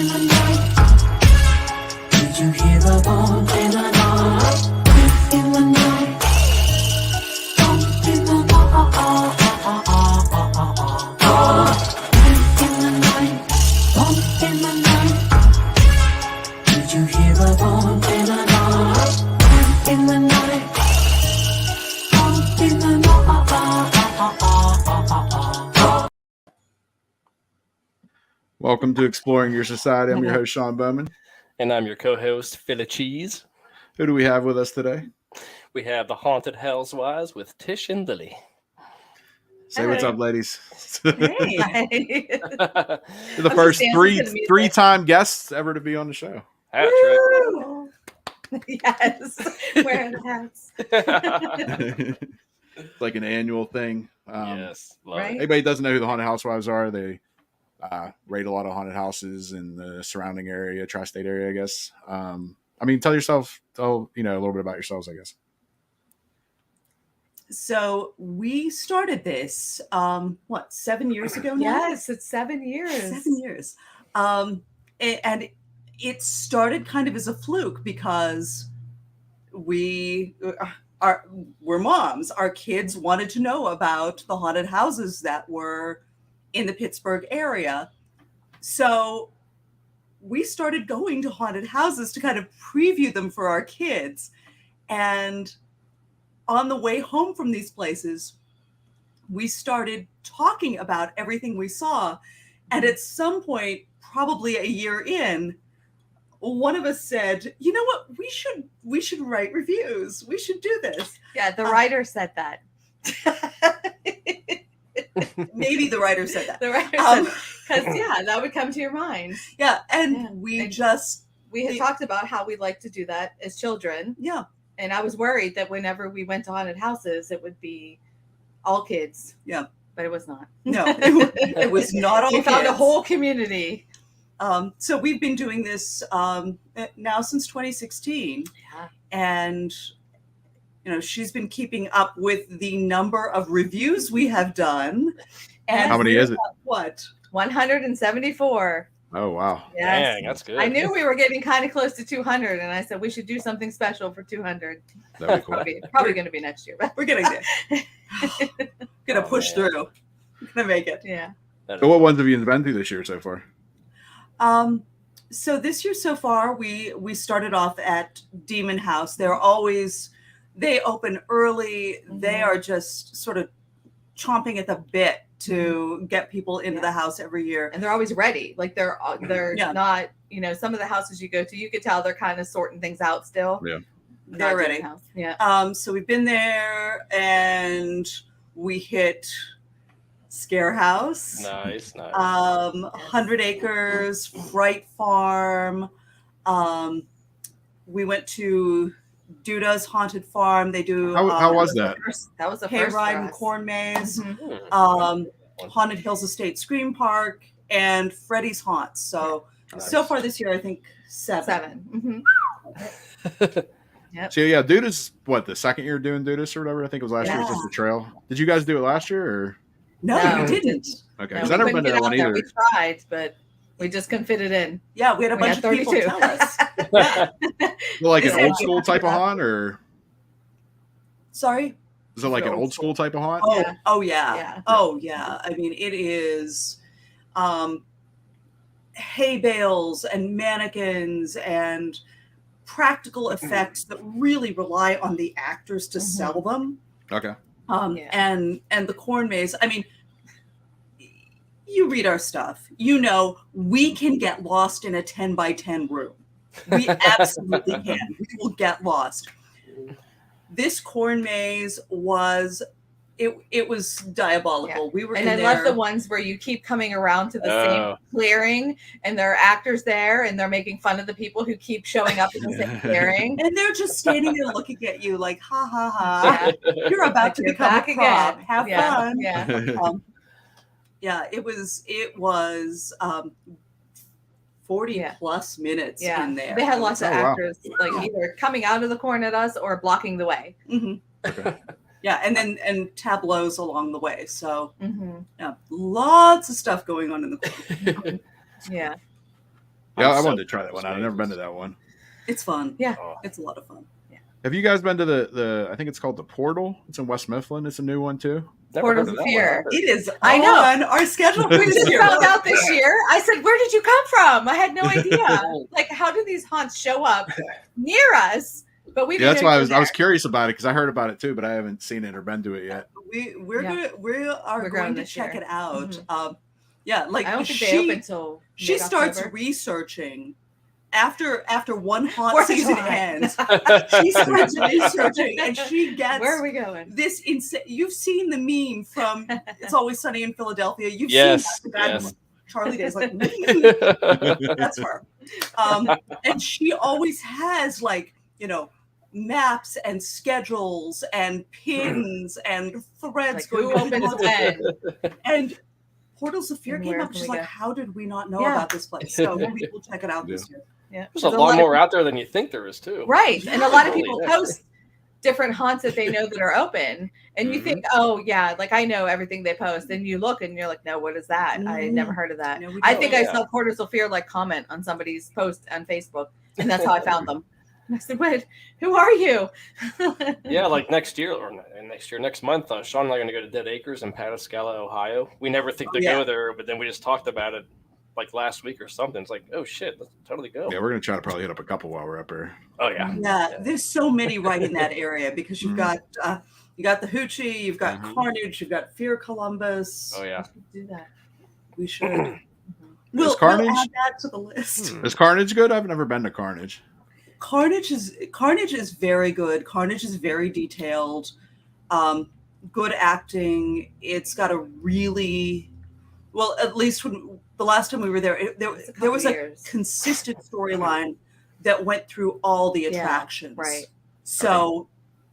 the night? Did you hear the bump in the night? Bump in the night. Bump in the night. Bump in the night. Bump in the night. Did you hear the bump in the night? Bump in the night. Bump in the night. Welcome to Exploring Your Society. I'm your host, Sean Bowman. And I'm your co-host, Philly Cheese. Who do we have with us today? We have the Haunted Housewives with Tish and Lily. Say what's up, ladies. Hey. You're the first three-time guests ever to be on the show. That's right. Yes, wearing hats. It's like an annual thing. Yes, love right? it. Anybody doesn't know who the Haunted Housewives are, they raid a lot of haunted houses in the surrounding area, tri-state area, I guess. I mean, tell a little bit about yourselves, I guess. So we started this, 7 years ago now? Yes, it's 7 years. 7 years. And it started kind of as a fluke because we're moms. Our kids wanted to know about the haunted houses that were in the Pittsburgh area. So we started going to haunted houses to kind of preview them for our kids. And on the way home from these places, we started talking about everything we saw. And at some point, probably a year in, one of us said, you know what, we should write reviews. We should do this. Yeah, the writer said that. Maybe the writer said that. The writer said, because that would come to your mind. Yeah, and Yeah. we And just We had talked about how we'd like to do that as children. yeah. And I was worried that whenever we went to haunted houses, it would be all kids. Yeah. But it was not. No, it was not all We found a kids. whole community. So we've been doing this now since 2016. Yeah. And she's been keeping up with the number of reviews we have done. And How many we're is it? at what? 174. Oh, wow. Yes. Dang, that's good. I knew we were getting kind of close to 200, and I said we should do something special for 200. That'd be cool. Probably going to be next year, but We're getting there. Gonna push man. through. Gonna make it. yeah. That So is- what ones have you been through this year so far? So this year so far, we started off at Demon House. They open early. Mhm. They are just sort of chomping at the bit to get people into the house every year. And they're always ready. Like they're Yeah. not, some of the houses you go to, you could tell they're kind of sorting things out still. Yeah. They're Not ready. Demon House. Yeah. So we've been there and we hit Scare House, Nice, nice. 100 Acres, Fright Farm. We went to Duda's Haunted Farm. They do How was that? That was the first for Hayride and us. Corn Maze, Mhm. Haunted Hills Estate Scream Park, and Freddy's Haunts. So so far this year, I think seven. 7. So yeah, Duda's the second year doing Dudas or whatever? I think it was last year. It was just a trail. Did you guys do it last year or? No, No. we didn't. Okay, No, because we I've never couldn't been to get that out one there. either. We tried, but we just couldn't fit it in. Yeah, we had a We bunch had of people 32. tell us. Yeah. Well, like an Yeah. old school type of haunt, or Sorry. is it like an Old old school type of haunt? Oh, Yeah. oh yeah. Yeah. Oh yeah. I mean, it is hay bales and mannequins and practical effects that really rely on the actors to Mhm. sell them. Okay. Yeah. And the corn maze. I mean, you read our stuff. We can get lost in a 10 by 10 room. We absolutely can. We will get lost. This corn maze was diabolical. Yeah. We were And in I there. love the ones where you keep coming around to the Oh. same clearing, and there are actors there, and they're making fun of the people who keep showing up in the same clearing. and they're just standing there looking at you like, ha ha ha. Yeah. You're about to You're become back a prop. again. Have Yeah. fun. Yeah. Yeah, it was 40 Yeah. plus minutes Yeah. in there. They had lots of Oh, wow. actors like either coming out of the corn at us or blocking the way. Mhm. Okay. Yeah, and tableaus along the way. So Mm-hmm. yeah, lots of stuff going on in the corner. Yeah. Yeah, I'm I so wanted to try proud that of one those out. I've never been to mazes. that one. It's fun. Yeah. Oh, It's a lot of fun. Have you guys been to the I think it's called the Portal? It's in West Mifflin. It's a new one too. never Portals heard of of that Fear. one. It is I know. on our schedule for We this just year. found out this year. I said, "Where did you come from?" I had no idea. Like, how do these haunts show up near us? But we Yeah, that's didn't why go I was there. curious about it because I heard about it too, but I haven't seen it or been to it yet. We Yeah. are We're going going to this check year. it out. Mhm. Yeah, like I don't think they open till she starts mid-October. researching after one haunt 4th of season July. ends. She starts researching and she gets Where are we going? this insane. You've seen the meme from It's Always Sunny in Philadelphia. You've Yes, seen that. yes. Charlie is like, that's her. And she always has like, maps and schedules and pins and threads Like, who going opens on. when? And Portals of Fear And came where up. can She's we like, go? how did we not know Yeah. about this place? So maybe we'll check it out this year. Yeah. There's a Because lot of more out there than you think there is too. Right. And a lot of Holy people heck. post different haunts that they know that are open. And you Mhm. think, oh, yeah, like I know everything they post. And you look and you're like, no, what is that? I had never heard of that. No, we I don't. think I Yeah. saw Portals of Fear like comment on somebody's post on Facebook. And that's how I found them. And I said, wait, who are you? Yeah, like next month, Sean and I are going to go to Dead Acres in Pataskala, Ohio. We never think to Yeah. go there, but then we just talked about it like last week or something. It's like, oh shit, let's totally go. Yeah, we're gonna try to probably hit up a couple while we're up there. Oh yeah. Yeah, there's so many right in that area because you've Mhm. got you got the Hoochie, you've got Mhm. Carnage, you've got Fear Columbus. Oh yeah. Do that. We should. We'll Carnage? add that to the list. Hmm. Is Carnage good? I've never been to Carnage. Carnage is very good. Carnage is very detailed. Good acting. It's got a really well, at least when the last time we were there, It's a there couple was a years. consistent storyline that went through all the Yeah, attractions. right. So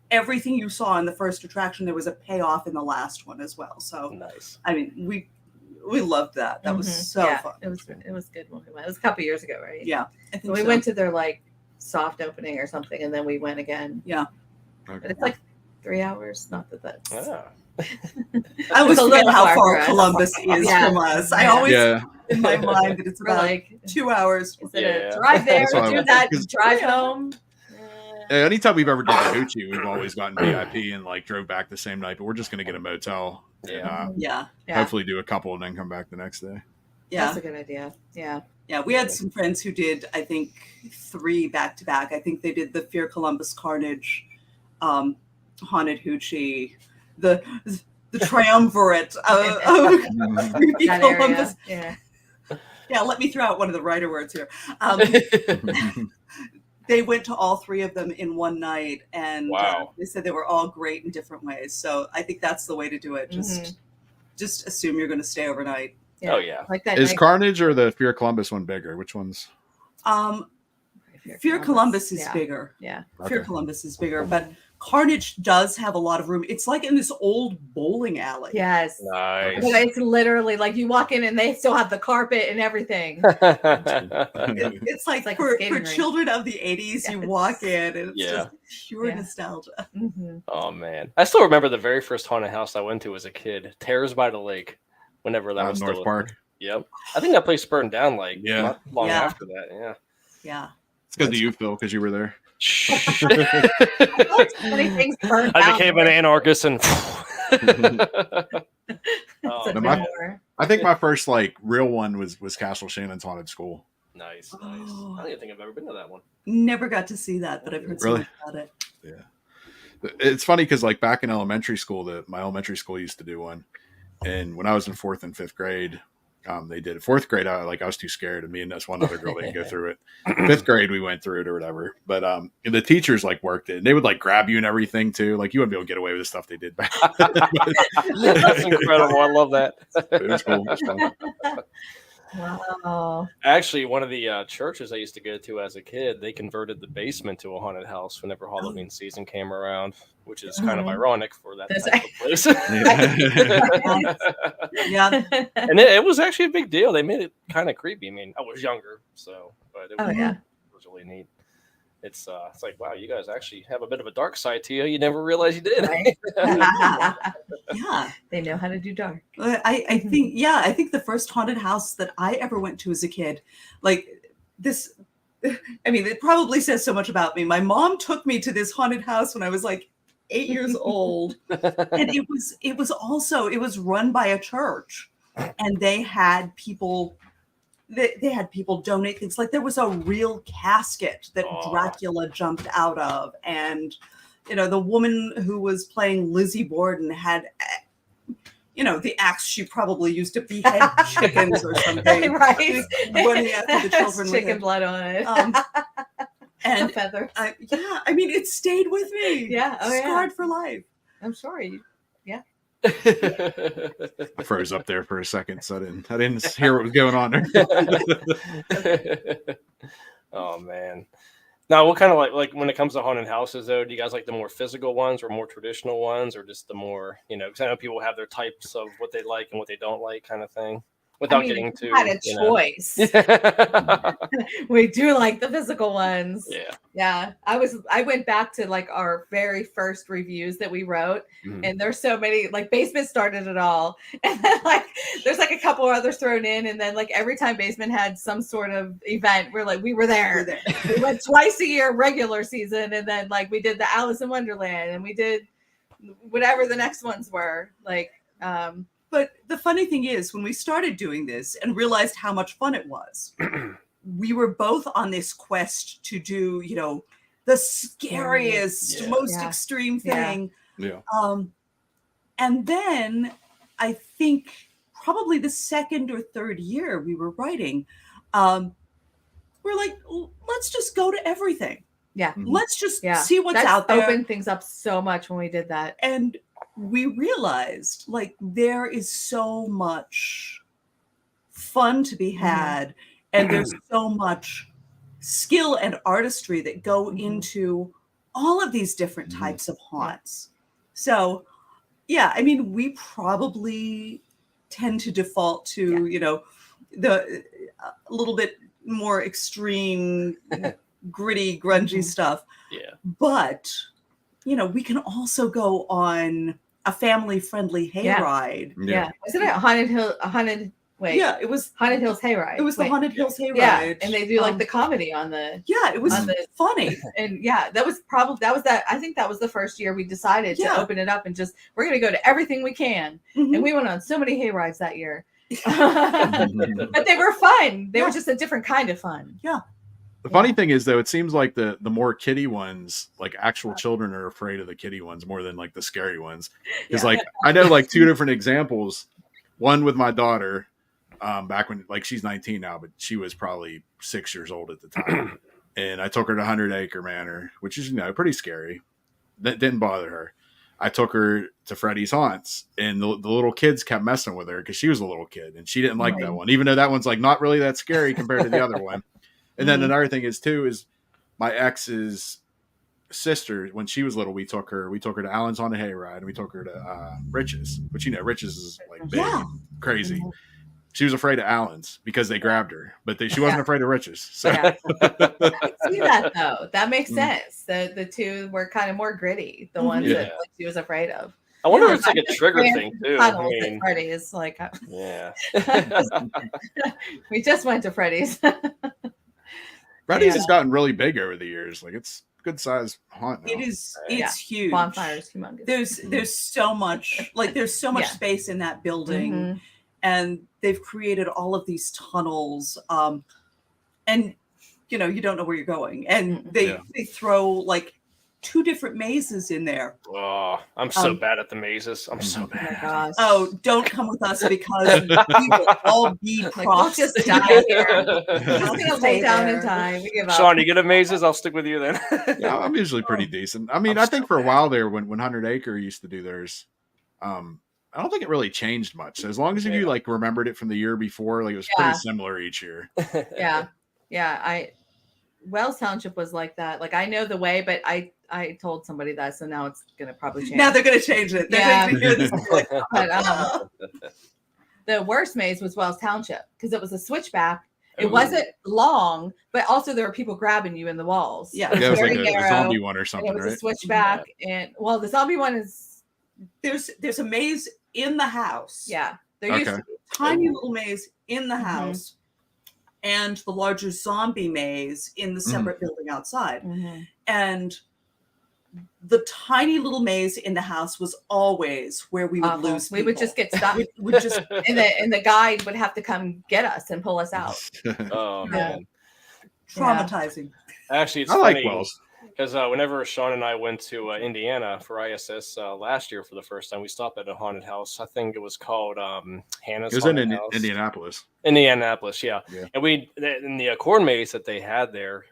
everything you saw in the first attraction, there was a payoff in the last one as well. So Nice. I mean, we loved that. That was Mhm. so Yeah, fun. It was good when we went. It was a couple years ago, right? Yeah, I think We so. went to their like soft opening or something, and then we went again. Yeah. But Okay. it's like 3 hours. Not that that's. Yeah. I always It's a forget little how far far for us. Columbus is Yeah. from us. I Yeah. always Yeah, in my mind that it's We're about like, 2 hours. is it Yeah. a drive there, That's why do I- that, because- drive home? anytime we've ever done the Hoochie, we've always gotten VIP and like drove back the same night. But we're just gonna get a motel and Yeah. Yeah, Yeah, hopefully do a couple and then come back the next day. yeah, that's a good idea. Yeah. yeah. We had some friends who did, I think, 3 back to back. I think they did the Fear Columbus Carnage, Haunted Hoochie, the triumvirate of creepy That Columbus. area. Yeah, let me throw out one of the writer words here. They went to all 3 of them in one night, and Wow. they said they were all great in different ways. So I think that's the way to do it. Just assume you're going to stay overnight. Yeah. Oh yeah. Like that. Is night- Carnage or the Fear Columbus one bigger? Which one's? Fear Columbus is Yeah. bigger. Yeah. Fear Columbus is bigger, but Carnage does have a lot of room. It's like in this old bowling alley. Yes. Nice. But it's literally like you walk in and they still have the carpet and everything. It's like, like a for skating rink. children of the 80s, you Yes. walk in and it's Yeah. just pure Yeah. nostalgia. Mhm. Oh man, I still remember the very first haunted house I went to as a kid, Terrors by the Lake. Whenever that was still North a Park. thing. Yep. I think that place burned down like Yeah. not long Yeah. after that. Yeah. Yeah. It's because of you, Phil, because you were there. Many things burnt I down became an there. anarchist and. It's a No, my- bummer. I think my first like real one was Castle Shannon's Haunted School. Nice, nice. Oh. I don't even think I've ever been to that one. Never got to see that, but I've heard so Really? much about it. It's funny because like back in elementary school, my elementary school used to do one, and when I was in 4th and 5th grade, they did it. 4th grade, I was too scared, and me and this one other girl didn't go through it. 5th grade, we went through it or whatever. But the teachers like worked it, and they would like grab you and everything too. Like you wouldn't be able to get away with the stuff they did back. That's incredible. I love that. It was cool. It was fun. Wow. Actually, one of the churches I used to go to as a kid, they converted the basement to a haunted house whenever Halloween season came around, which is kind of Mhm. ironic for that That's type of place. Yeah. And it was actually a big deal. They made it kind of creepy. I mean, I was younger, so but it was, Oh, yeah. it was really neat. It's like, wow, you guys actually have a bit of a dark side to you. You never realized you did. Right. Yeah. They know how to do dark. I think the first haunted house that I ever went to as a kid, like this, I mean, it probably says so much about me. My mom took me to this haunted house when I was like 8 years old. And it was run by a church, and they had people donate things. Like there was a real casket that Dracula jumped out of, and the woman who was playing Lizzie Borden had the axe she probably used to behead chickens or something, right? Running after the children with chicken it. blood on it. And the feather. yeah, I mean, it stayed with me. Yeah, Scarred for life. I'm sorry. I froze up there for a second, so I didn't hear what was going on there. Oh man. Now, what kind of like when it comes to haunted houses, though, do you guys like the more physical ones or more traditional ones, or just the more, because I know people have their types of what they like and what they don't like, kind of thing. Without getting if to you had a choice. We do like the physical ones. Yeah. I went back to like our very first reviews that we wrote, and there's so many, like Basement started it all, and then like there's like a couple others thrown in, and then like every time Basement had some sort of event, we were there. We went twice a year, regular season, and then like we did the Alice in Wonderland, and we did whatever the next ones were. Like But the funny thing is, when we started doing this and realized how much fun it was, we were both on this quest to do, the scariest, most extreme thing. Yeah. And then I think probably the second or third year we were writing, we're like, let's just go to everything. Yeah. Let's just see what's out there. Opened things up so much when we did that. And we realized like there is so much fun to be had, and there's so much skill and artistry that go into all of these different types of haunts. So yeah, I mean, we probably tend to default to the a little bit more extreme gritty grungy stuff, but we can also go on a family-friendly hayride. Isn't it it was Haunted Hills Hayride. It was the Haunted Hills Hayride. Yeah, and they do like the comedy on the. Yeah, it was funny. And I think that was the first year we decided to open it up and just we're going to go to everything we can. And we went on so many hayrides that year. But they were fun. They were just a different kind of fun. Yeah. The funny thing is, though, it seems like the more kiddie ones, like actual children are afraid of the kiddie ones more than like the scary ones. Because like I know like two different examples. One with my daughter, back when like she's 19 now, but she was probably 6 years old at the time, and I took her to 100 Acre Manor, which is pretty scary. That didn't bother her. I took her to Freddy's Haunts, and the little kids kept messing with her because she was a little kid, and she didn't like that one, even though that one's like not really that scary compared to the other one. And then another thing is my ex's sister, when she was little, we took her to Allen's Haunted Hayride, and we took her to Rich's, which Rich's is like big, crazy. She was afraid of Allen's because they grabbed her, but she wasn't afraid of Rich's. So. I see that though. That makes sense. The two were kind of more gritty. The ones that like, she was afraid of. I wonder if it's like a trigger thing too. Freddy's like, yeah. We just went to Freddy's. Freddy's has gotten really big over the years. Like it's good size haunt now. It is. It's huge. Bonfire's humongous. There's so much. Like there's so much space in that building, and they've created all of these tunnels. And you don't know where you're going, and they throw like 2 different mazes in there. Oh, I'm so bad at the mazes. I'm so bad. Oh, my gosh. Oh, don't come with us because we will all be crossed. We'll just die here. We're just gonna lay down in time. We give up. Sean, you get a mazes? I'll stick with you then. Yeah, I'm usually pretty decent. I mean, I think for a while there, when 100 Acre used to do theirs, I don't think it really changed much. So as long as you like remembered it from the year before, like it was pretty similar each year. Yeah. Wells Township was like that. Like I know the way, but I told somebody that, so now it's gonna probably change. Now they're gonna change it. But the worst maze was Wells Township because it was a switchback. It wasn't long, but also there were people grabbing you in the walls. Yeah, it was like a zombie one or something. It was right? a switchback, and the zombie one is there's a maze in the house. Yeah, there used to be tiny little maze in the house. and the larger zombie maze in the separate building outside. And the tiny little maze in the house was always where we would lose people. We would just get stuck. we just and the guide would have to come get us and pull us out. Oh man, traumatizing. Actually, it's I funny like Wells because whenever Sean and I went to Indiana for ISS last year for the first time, we stopped at a haunted house. I think it was called Hannah's. It was in Indianapolis. Indianapolis, yeah. And in the corn maze that they had there,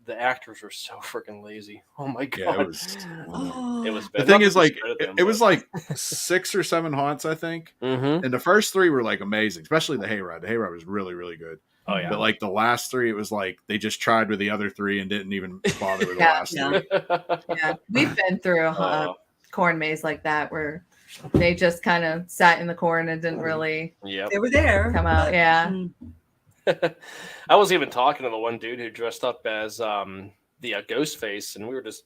the actors were so freaking lazy. Oh my god! Yeah, it was bad. The thing is, like, it was like 6 or 7 haunts, I think. And the first 3 were like amazing, especially the hayride. The hayride was really, really good. Oh yeah. But like the last 3, it was like they just tried with the other 3 and didn't even bother with the last 3. Yeah, we've been through a corn maze like that where they just kind of sat in the corn and didn't really. Yeah. They were there. Come out. Yeah. I was even talking to the one dude who dressed up as the ghost face, and we were just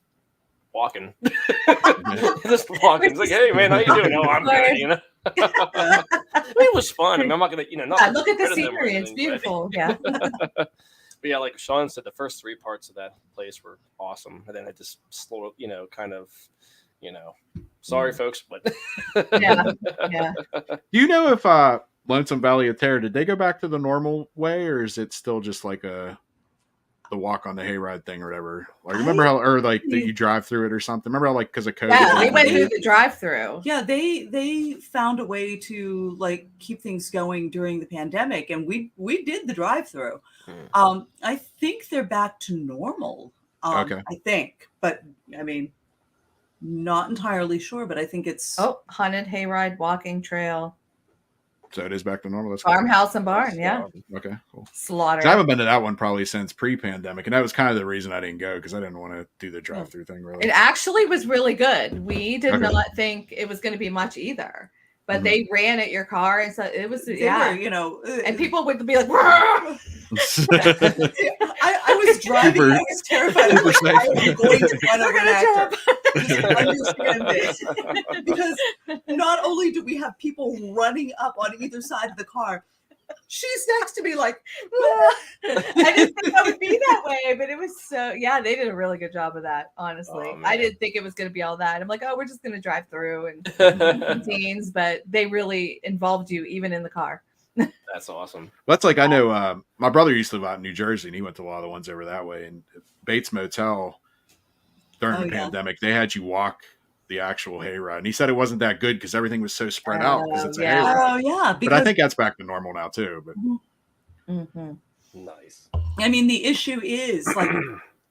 walking. Just walking. It's like, hey man, how you doing? Oh, I'm good, you know. It was fun. I mean, I'm not gonna, not look at the scenery. It's beautiful. Yeah. But yeah, like Sean said, the first 3 parts of that place were awesome, and then it just slowed, kind of, sorry folks, but yeah. Do you know if Lonesome Valley of Terror, did they go back to the normal way, or is it still just like the walk on the hayride thing or whatever? Like, remember how, or like that you drive through it or something? Remember how, like, because of COVID? Yeah, we went through the drive-through. Yeah, they found a way to like keep things going during the pandemic, and we did the drive-through. I think they're back to normal. Okay. I think, but I mean, not entirely sure, but I think it's haunted hayride walking trail. So it is back to normal. That's farmhouse and barn. Yeah. Okay. Cool. Slaughter. I haven't been to that one probably since pre-pandemic, and that was kind of the reason I didn't go, because I didn't want to do the drive-through thing. Really, it actually was really good. We did not think it was going to be much either, but they ran at your car, and so it was. They were, and people would be like, I was driving. I was terrified. I was going to run over an actor. Understand this, because not only do we have people running up on either side of the car, she's next to me like. I didn't think that would be that way, but it was so. Yeah, they did a really good job of that. Honestly, I didn't think it was going to be all that. I'm like, we're just going to drive through and scenes, but they really involved you even in the car. That's awesome. That's like, I know my brother used to live out in New Jersey, and he went to a lot of the ones over that way. And Bates Motel during the pandemic, they had you walk the actual hayride, and he said it wasn't that good because everything was so spread out because it's a hayride. Oh yeah, but I think that's back to normal now too. But nice. I mean, the issue is like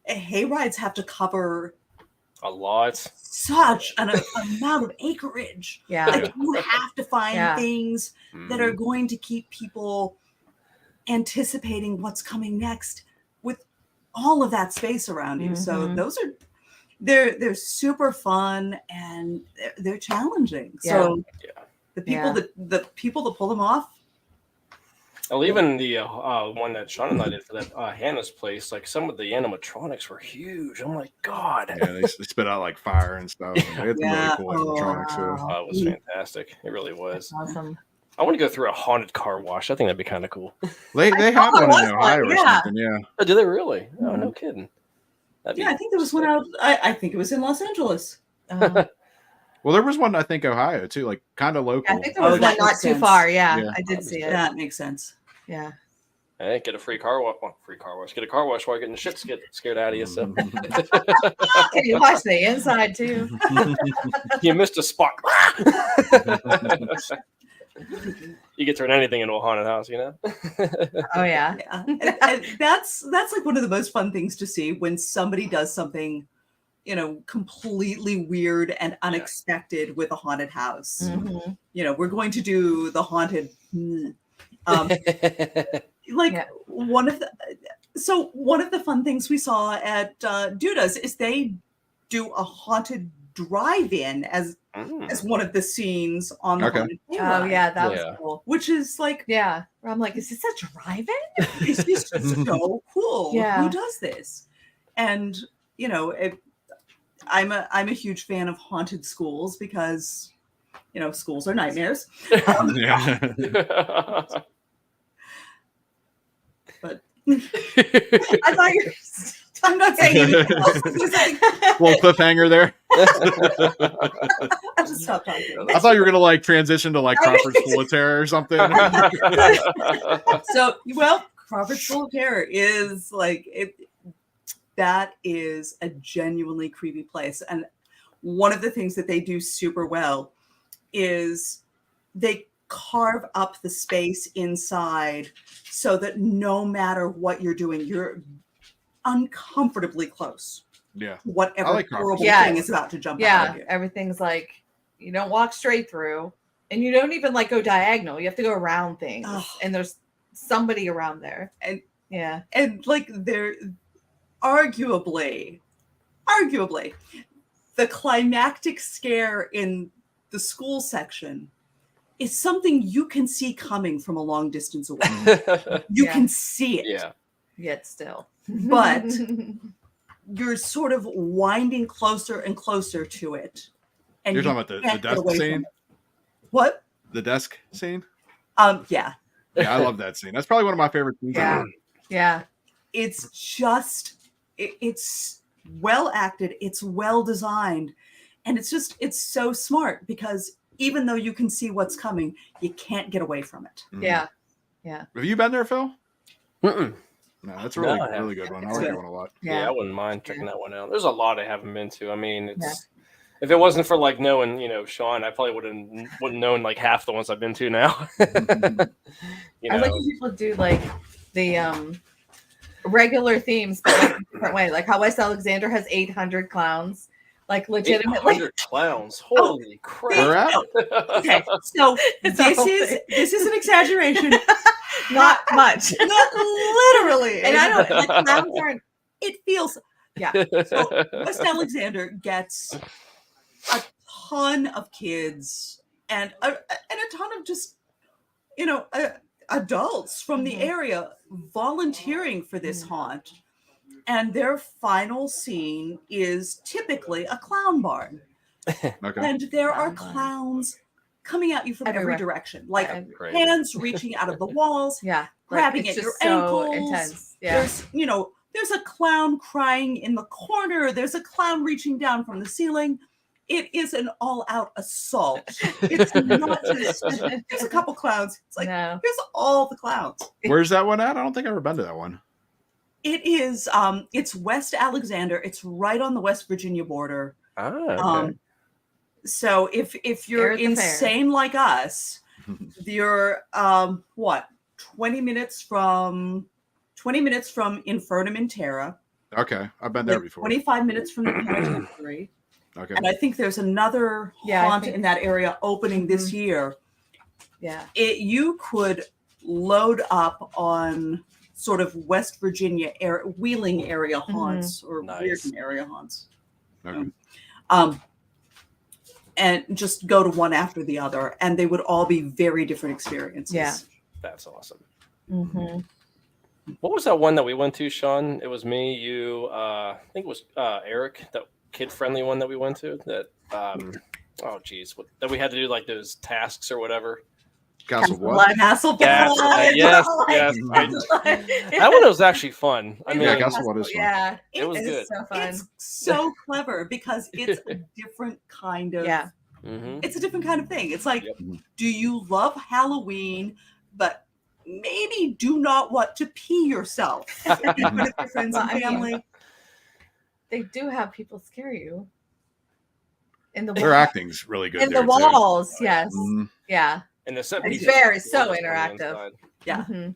hayrides have to cover a lot, such an amount of acreage. Yeah, like you have to find things that are going to keep people anticipating what's coming next with all of that space around you. So those are they're super fun and they're challenging. So the people that pull them off. Well, even the one that Sean and I did for that Hannah's place, like some of the animatronics were huge. Oh my god! Yeah, they spit out like fire and stuff. They had some really cool animatronics too. It was fantastic. It really was. That's awesome. I want to go through a haunted car wash. I think that'd be kind of cool. They have one in Ohio or something. Yeah. Oh, do they really? Oh, no kidding. I think there was one out. I think it was in Los Angeles. Well, there was one, I think, Ohio too, like kind of local. I think there was one not too far. Yeah, I did see it. That makes sense. Yeah. Hey, get a free car wash. Get a car wash while you're getting the shit scared out of you. So. Can you wash the inside too? You missed a spot. You can turn anything into a haunted house, you know? Oh yeah. And that's like one of the most fun things to see when somebody does something, completely weird and unexpected with a haunted house. We're going to do the haunted one of the fun things we saw at Duda's is they do a haunted drive-in as one of the scenes on the haunted ride. Oh yeah, that was cool. Which is like, I'm like, is this a drive-in? It's just so cool. Yeah. Who does this? And I'm a huge fan of haunted schools because schools are nightmares. But I thought you were. I'm not saying anything else. Little cliffhanger there. I'll just stop talking about I thought you were gonna like transition to like Crawford's School of Terror or something. So, well, Crawford's School of Terror is like it. That is a genuinely creepy place, and one of the things that they do super well is they carve up the space inside so that no matter what you're doing, you're uncomfortably close. Yeah. To whatever like horrible Yes. thing is about to jump out of you. Everything's like you don't walk straight through, and you don't even like go diagonal. You have to go around things, and there's somebody around there, And yeah, and like they're arguably, the climactic scare in the school section is something you can see coming from a long distance away. You Yeah. can see it. Yeah. yet still, But you're sort of winding closer and closer to it. And You're you talking about the can't get desk away from scene? it. What? The desk scene? Yeah. Yeah, I love that scene. That's probably one of my favorite scenes. Yeah. ever. yeah, It's just it's well acted, it's well designed, and it's so smart because even though you can see what's coming, you can't get away from it. yeah. Have you been there, Phil? Mm-mm. No, that's a really, No, I haven't. really good one. I It's like good. that one a lot. Yeah, I wouldn't mind checking that one out. There's a lot I haven't been to. I mean, it's Yeah. if it wasn't for like knowing, Sean, I probably wouldn't known like half the ones I've been to now. I like when people do like the regular themes, but like a different way. Like how West Alexander has 800 clowns, like legitimately. 800 clowns. Holy crap! Where at? Okay, so It's this a whole is thing. this is an exaggeration. Not much. Not literally. And I don't like clowns aren't. It feels Yeah. so West Alexander gets a ton of kids and a ton of just adults from the Mhm. area volunteering for this haunt, and their final scene is typically a clown barn, Okay. and there are Clown barn. clowns coming at you from Everywhere. every direction, like Great. hands reaching out of the walls. Yeah. Grabbing it's at your just so ankles. intense. Yeah. There's a clown crying in the corner. There's a clown reaching down from the ceiling. It is an all-out assault. It's not just there's a couple clowns. It's like No. here's all the clowns. Where's that one at? I don't think I've ever been to that one. It is it's West Alexander. It's right on the West Virginia border. Okay. So if you're Fair at the fair. insane like us, you're 20 minutes from Infernum in Terra. Okay, I've been there like before. 25 minutes from the penitentiary. Okay. And I think there's another Yeah, I haunt think- in that area opening this Mhm. year. Yeah. You could load up on sort of West Virginia Wheeling area haunts or Nice. Weirden area haunts. Okay. And just go to one after the other, and they would all be very different experiences. Yeah. That's awesome. Mm-hmm. What was that one that we went to, Sean? It was me, you, I think it was Eric, that kid-friendly one that we went to. That that we had to do like those tasks or whatever. Castle what? Castle Yes, Blood. yes, Oh, yes. my That one was actually fun. I It mean, Yeah, was Castle Blood is fun. Yeah. It was is good. So fun. It's so clever because it's a different kind of Yeah. mhm. it's a different kind of thing. It's like, Yep. do you love Halloween, but maybe do not want to pee yourself with your friends Well, and I mean, family? They do have people scare you. In the Their acting's really good. in there, the too. walls, yes. Mhm. Yeah. And the set It's piece very is so gorgeous on the interactive. inside. Yeah. Mhm.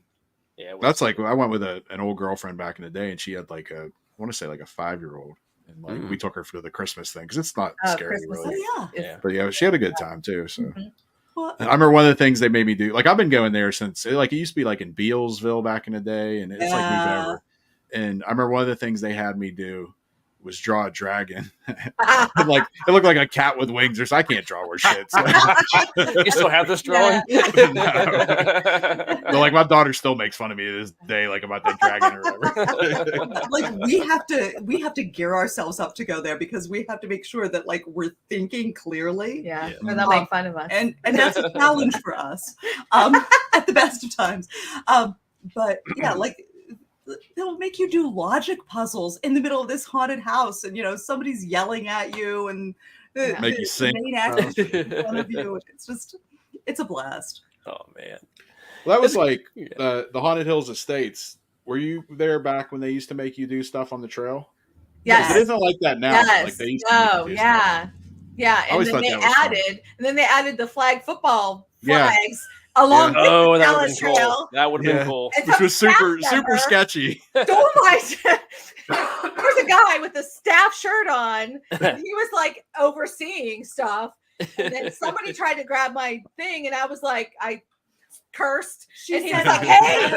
Yeah. it was- That's like I went with an old girlfriend back in the day, and she had like I want to say like a 5-year-old, and like we took her for the Christmas thing because it's not Oh, scary Christmas Oh really. yeah. Yeah. But yeah, she had a good time too. So Mhm. Well, I remember one of the things they made me do. Like I've been going there since it used to be like in Bealsville back in the day, and it's like moved Yeah. over. And I remember one of the things they had me do was draw a dragon. Ah, Like it looked like a cat with wings, or so I can't draw worth shit. So. You still have this drawing? But like my daughter still makes fun of me to this day, like about that dragon or whatever. like we have to gear ourselves up to go there because we have to make sure that like we're thinking clearly. yeah. Yeah. Or they'll make fun of us. And that's a challenge for us at the best of times. But yeah, like they'll make you do logic puzzles in the middle of this haunted house, and somebody's yelling at you, and Make you sing. the main actor's in front of you. It's a blast. Oh man. Well, that was like the Haunted Hills Estates. Were you there back when they used to make you do stuff on the trail? Yes. It isn't like that now. Yes. Like they used to make you do stuff. Yeah. I always And then thought they added the flag football Yeah. flags along with Oh, the that would have talent been trail. cool. That would have been cool. It's Which a was super staff member. sketchy. Oh my! There's a guy with a staff shirt on. He was like overseeing stuff, and then somebody tried to grab my thing, and I was like, I cursed, and he was like, "Hey!"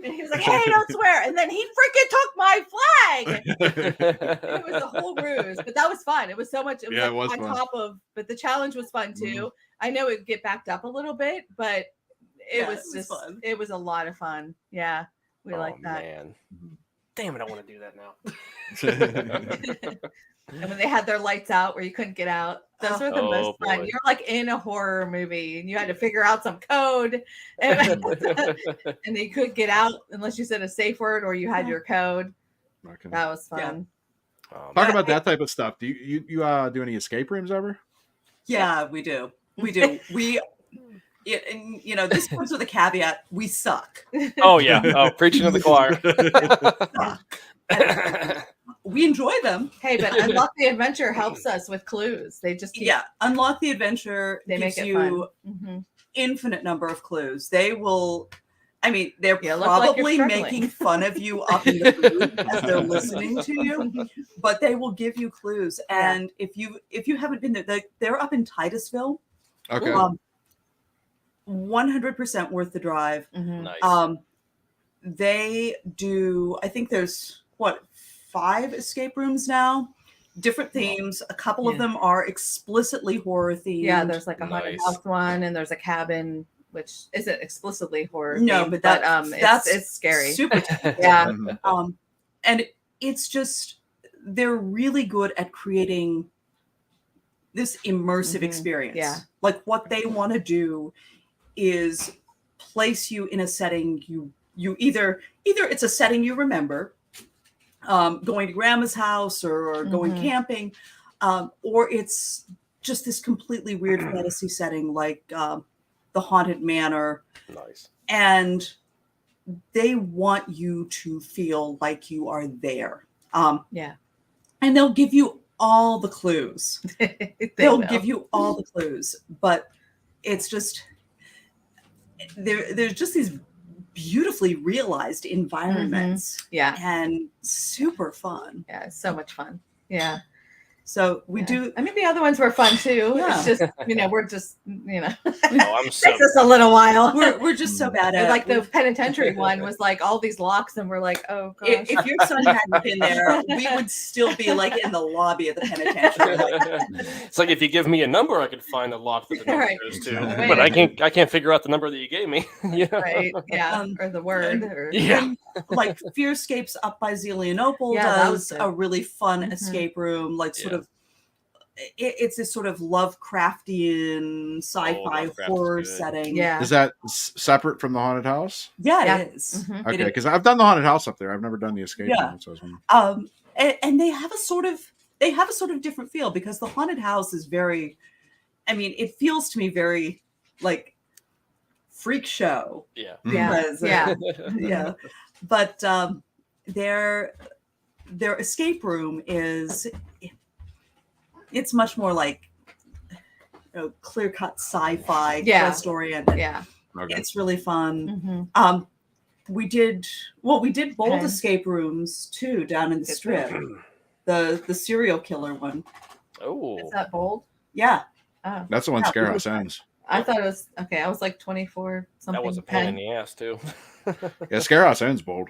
And he was like, "Hey, don't swear!" And then he freaking took my flag. It was a whole ruse, but that was fun. It was so much. It was, Yeah, like it was on fun. top of, but the challenge was fun too. I know it would get backed up a little bit, but it was just fun. It was a lot of fun. Yeah, we like that. Man. Damn it, I want to do that now. And when they had their lights out where you couldn't get out, those were the most fun. boy. You're like in a horror movie and you had to figure out some code and you couldn't get out unless you said a safe word or you had your code. Okay. That was fun. Talk about that type of stuff. Do you do any escape rooms ever? Yeah, we do. We and this comes with a caveat: we suck. Oh yeah. Oh, preaching to the choir. We enjoy them. Hey, but Unlock the Adventure helps us with clues. They just Unlock the Adventure they gives make it you fun. infinite number of clues. They will. I mean, they're You look like you're probably struggling. making fun of you up in the booth as they're listening to you, but they will give you clues. And if you haven't been there, they're up in Titusville. Okay. 100% worth the drive. Nice. They do. I think there's 5 escape rooms now. Different themes. A couple of them are explicitly horror themed. Yeah, there's like a haunted Nice. house one, and there's a cabin which isn't explicitly horror. No, themed, but that's it's scary. Super. Yeah. And it's just they're really good at creating this immersive experience. Yeah. Like what they want to do is place you in a setting you either it's a setting you remember, going to grandma's house or going camping, or it's just this completely weird fantasy setting like the Haunted Manor. Nice. And they want you to feel like you are there. And they'll give you all the clues. They'll give you all the clues, but it's just there's just these beautifully realized environments. And super fun. Yeah, it's so much fun. Yeah. So we do. I mean, the other ones were fun too. Yeah. It's just, we're just, Oh, I'm so takes us a little while. We're just so bad at like the penitentiary one was like all these locks, and we're like, oh gosh. If your son hadn't been there, we would still be like in the lobby of the penitentiary. It's like if you give me a number, I could find the lock that the number Right. goes to. Right. But I can't figure out the number that you gave me. Yeah. Right. Yeah. Or the word. Or, Yeah. Like Fearscapes up by Zelienople Yeah, that was does good. a really fun escape room, like sort of. It's this sort of Lovecraftian sci-fi Lovecraft is horror good. setting. Yeah. Is that separate from the haunted house? Yeah, it is. Mhm. Okay, because I've done the haunted house up there. I've never done the escape Yeah. room. So I was wondering. And they have a sort of different feel because the haunted house is very, I mean, it feels to me very like freak show. Yeah. Because, Yeah. yeah. But their escape room it's much more like clear-cut sci-fi, quest-oriented. Yeah. Okay. It's really fun. Mhm. We did bold Okay. escape rooms too down in the strip. The serial killer one. Oh. Is that bold? Yeah. Oh, That's the one Scarehouse ends. I thought it was okay. I was like 24 something. That was a pain in 10. the ass too. Yeah, Scarehouse ends bold.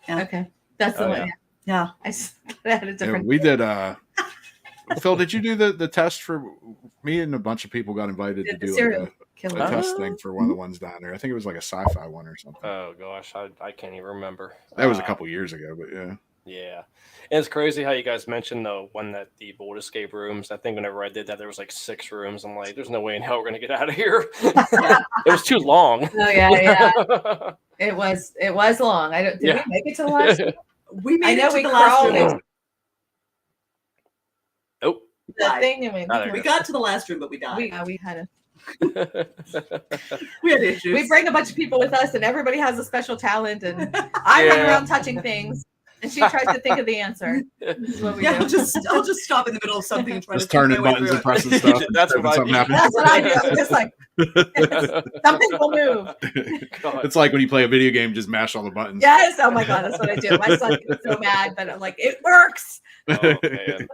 Okay, that's the Oh, one. yeah. Yeah. I had a Yeah, different. we did. Phil, did you do the test for me and a bunch of people got invited to The do serial like a killer. test thing for one of the ones down there? I think it was like a sci-fi one or something. Oh gosh, I can't even remember. That was a couple years ago, but yeah. Yeah. And it's crazy how you guys mentioned the one that the bold escape rooms. I think whenever I did that, there was like 6 rooms. I'm like, there's no way in hell we're gonna get out of here. It was too long. Oh yeah. It was long. Did we make it to the last one? We made it to the last room. Nope. The thing, we got to the last room, but we died. We had we had issues. We bring a bunch of people with us, and everybody has a special talent, and I run around touching things, and she tries to think of the answer. This is what we do. I'll just stop in the middle of something and try just to turning buttons and pressing stuff. That's what I do. That's what I do. I'm just like something will move. It's like when you play a video game, just mash all the buttons. Yes. Oh my god, that's what I do. My son gets so mad, but I'm like, it works. Oh, man.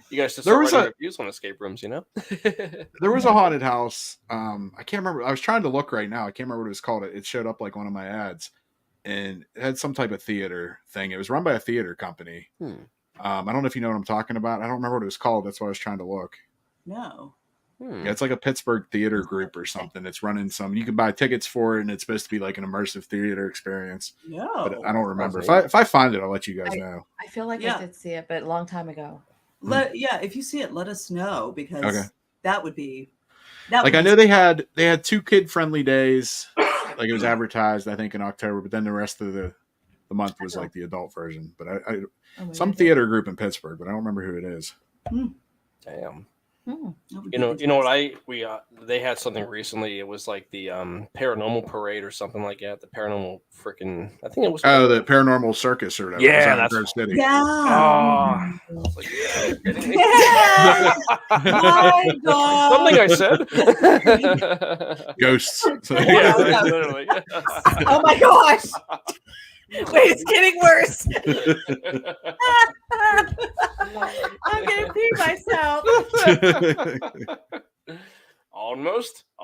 You guys just start reviews on escape rooms, you know? There was a haunted house. I can't remember. I was trying to look right now. I can't remember what it was called. It showed up like one of my ads, and it had some type of theater thing. It was run by a theater company. I don't know if you know what I'm talking about. I don't remember what it was called. That's why I was trying to look. No. Yeah, it's like a Pittsburgh theater group or something. It's running some. You can buy tickets for it, and it's supposed to be like an immersive theater experience. No, but I don't remember. If I find it, I'll let you guys know. I feel like I did see it, but a long time ago. If you see it, let us know, because that would be I know they had 2 kid-friendly days. Like it was advertised, I think, in October, but then the rest of the month was like the adult version. But some theater group in Pittsburgh, but I don't remember who it is. Damn. You know what they had something recently. It was like the paranormal parade or something like that. The paranormal freaking, I think it was the paranormal circus or whatever. Yeah, that's City. Yeah. Oh, I was like, my God. Something I said. Ghosts. Yeah, literally. Oh my gosh. Wait, it's getting worse. I'm gonna pee myself. Almost. I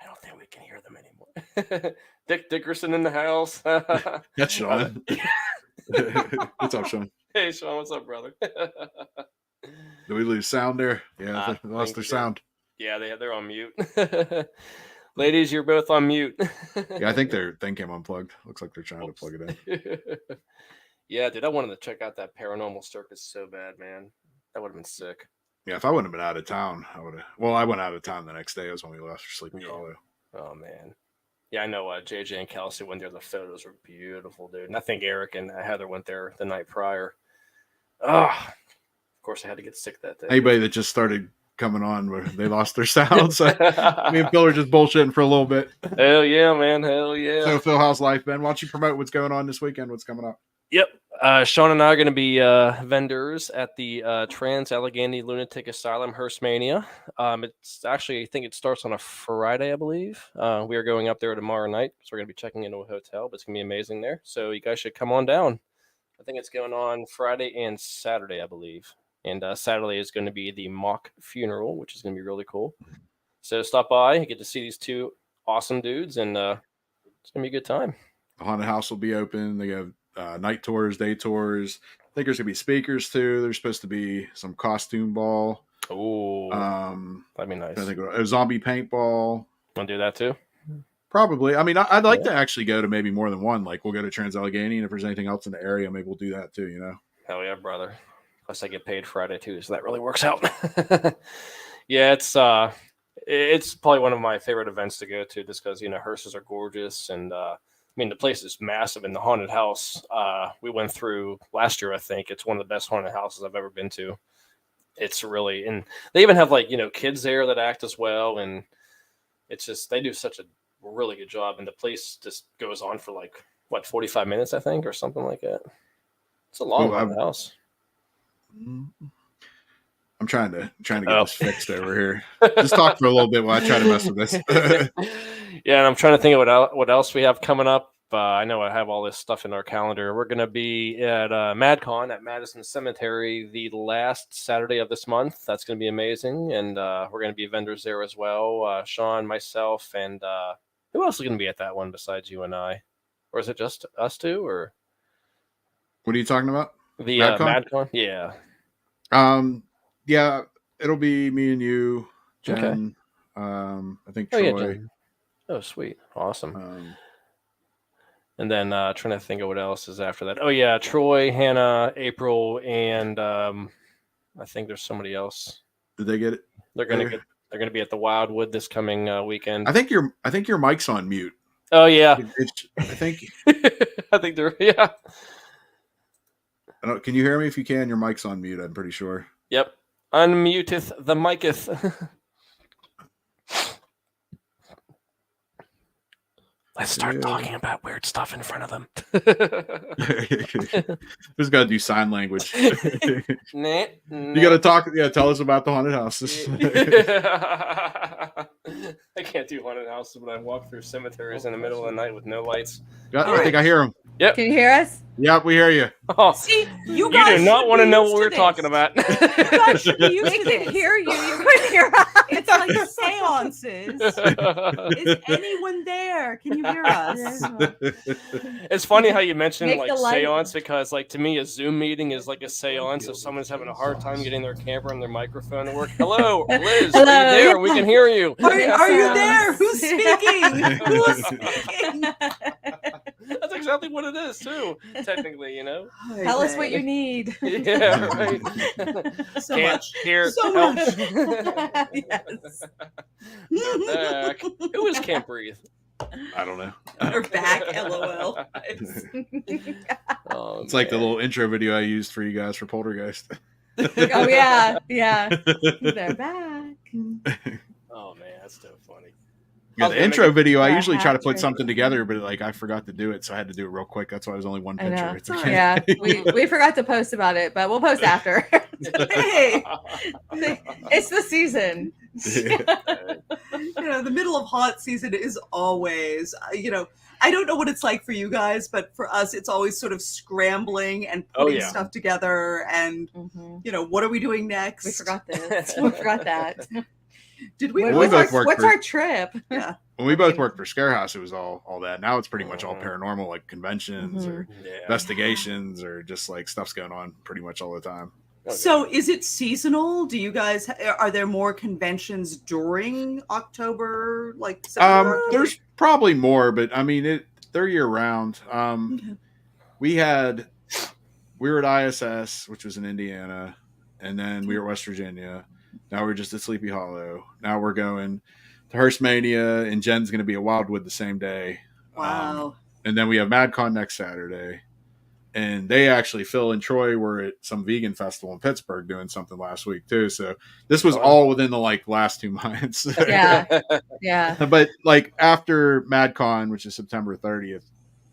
don't think we can hear them anymore. Dick Dickerson in the house. That's Sean. What's up, Sean? Hey, Sean. What's up, brother? Did we lose sound there? Yeah, they lost their sound. Yeah, they're on mute. Ladies, you're both on mute. Yeah, I think their thing came unplugged. Looks like they're trying to plug it in. Yeah, dude, I wanted to check out that paranormal circus so bad, man. That would have been sick. Yeah, if I wouldn't have been out of town, I would have. Well, I went out of town the next day. It was when we left for Sleepy Hollow. Oh, man. Yeah, I know JJ and Kelsey went there. The photos were beautiful, dude. And I think Eric and Heather went there the night prior. Oh, of course, I had to get sick that day. Anybody that just started coming on where they lost their sound. So me and Phil are just bullshitting for a little bit. Hell yeah, man. Hell yeah. So Phil, how's life, Ben? Why don't you promote what's going on this weekend? What's coming up? Yep. Sean and I are going to be vendors at the Trans Allegheny Lunatic Asylum Hearstmania. It's actually, I think it starts on a Friday, I believe. We are going up there tomorrow night, so we're going to be checking into a hotel, but it's going to be amazing there. So you guys should come on down. I think it's going on Friday and Saturday, I believe. And Saturday is going to be the mock funeral, which is going to be really cool. So stop by, get to see these 2 awesome dudes, and it's going to be a good time. The haunted house will be open. They have night tours, day tours. I think there's going to be speakers, too. There's supposed to be some costume ball. Oh, that'd be nice. I think a zombie paintball. Want to do that, too? Probably. I mean, I'd like to actually go to maybe more than one. Like, we'll go to Trans Allegheny, and if there's anything else in the area, maybe we'll do that, too, you know? Hell yeah, brother. Plus, I get paid Friday too, so that really works out. Yeah, it's probably one of my favorite events to go to, just because hearses are gorgeous, and I mean the place is massive. In the haunted house we went through last year, I think it's one of the best haunted houses I've ever been to. It's really, and they even have kids there that act as well, and it's just they do such a really good job, and the place just goes on for 45 minutes, I think, or something like that. It's a long haunted house. I'm trying to get this fixed over here. Just talk for a little bit while I try to mess with this. Yeah, and I'm trying to think of what else we have coming up. I know I have all this stuff in our calendar. We're going to be at MadCon at Madison Cemetery the last Saturday of this month. That's going to be amazing, and we're going to be vendors there as well. Sean, myself, and who else is going to be at that one besides you and I? Or is it just us two? Or what are you talking about? The MadCon? Yeah. Yeah, it'll be me and you, Jen. Okay. I think Troy. Troy. Yeah, Jen. Oh, sweet. Awesome. And then trying to think of what else is after that. Oh yeah, Troy, Hannah, April, and I think there's somebody else. Did they get it? They're gonna be at the Wildwood this coming weekend. I think your mic's on mute. Oh yeah, I think I think they're yeah. Can you hear me? If you can, your mic's on mute. I'm pretty sure. Yep, unmuteth the miceth. Let's start talking about weird stuff in front of them. Just gotta do sign language. You gotta talk. Yeah, tell us about the haunted houses. I can't do haunted houses when I walk through cemeteries in the middle of the night with no lights. I think I hear them. Yep. Can you hear us? Yep, we hear you. Oh, See, you do not want to know what we're talking about. You guys should be used We to can this. hear you. You couldn't hear us. It's like seances. Is anyone there? Can you hear us? It's funny how you mentioned Make like the light- seance, because like to me a Zoom meeting is like a seance. If someone's having a hard time getting their camera and their microphone to work, hello, Liz, Hello. are you there? We can hear you. Are you there? Who's speaking? Who's speaking? That's exactly what it is too. Technically, you know. Tell us what you need. Yeah, right. So Can't much. hear. So help. much. Yes. They're back. Who is Can't Breathe? I don't know. We're back. LOL. Oh, It's like the man. little intro video I used for you guys for Poltergeist. Oh yeah, yeah. They're back. Oh man, that's so funny. Yeah, Okay, the intro video, I Yeah, usually try to put half something together, but like I forgot to do it, so I had to do it real quick. That's why it was only one I picture. know. It's okay. Yeah, we forgot to post about it, but we'll post after. Hey, It's the season. the middle of haunt season is always, I don't know what it's like for you guys, but for us, it's always sort of scrambling and putting yeah. stuff together. And, Mhm. what are we doing next? We forgot this. We forgot that. Did we? Well, What's, both our, worked what's for- our trip? Yeah. When we both worked for Scare House, it was all that. Now it's pretty much all Mhm. paranormal, like conventions or Yeah. investigations or just like stuff's going on pretty much all the time. Okay. So is it seasonal? Do you guys, are there more conventions during October? Like September, October? There's probably more, but I mean, they're year round. Okay. We were at ISS, which was in Indiana, and then we were at West Virginia. Now we're just at Sleepy Hollow. Now we're going to Hearstmania, and Jen's going to be at Wildwood the same day. Wow. And then we have MadCon next Saturday. And they actually, Phil and Troy were at some vegan festival in Pittsburgh doing something last week too. So this was all within the last 2 months. Yeah, yeah. But like after MadCon, which is September 30th,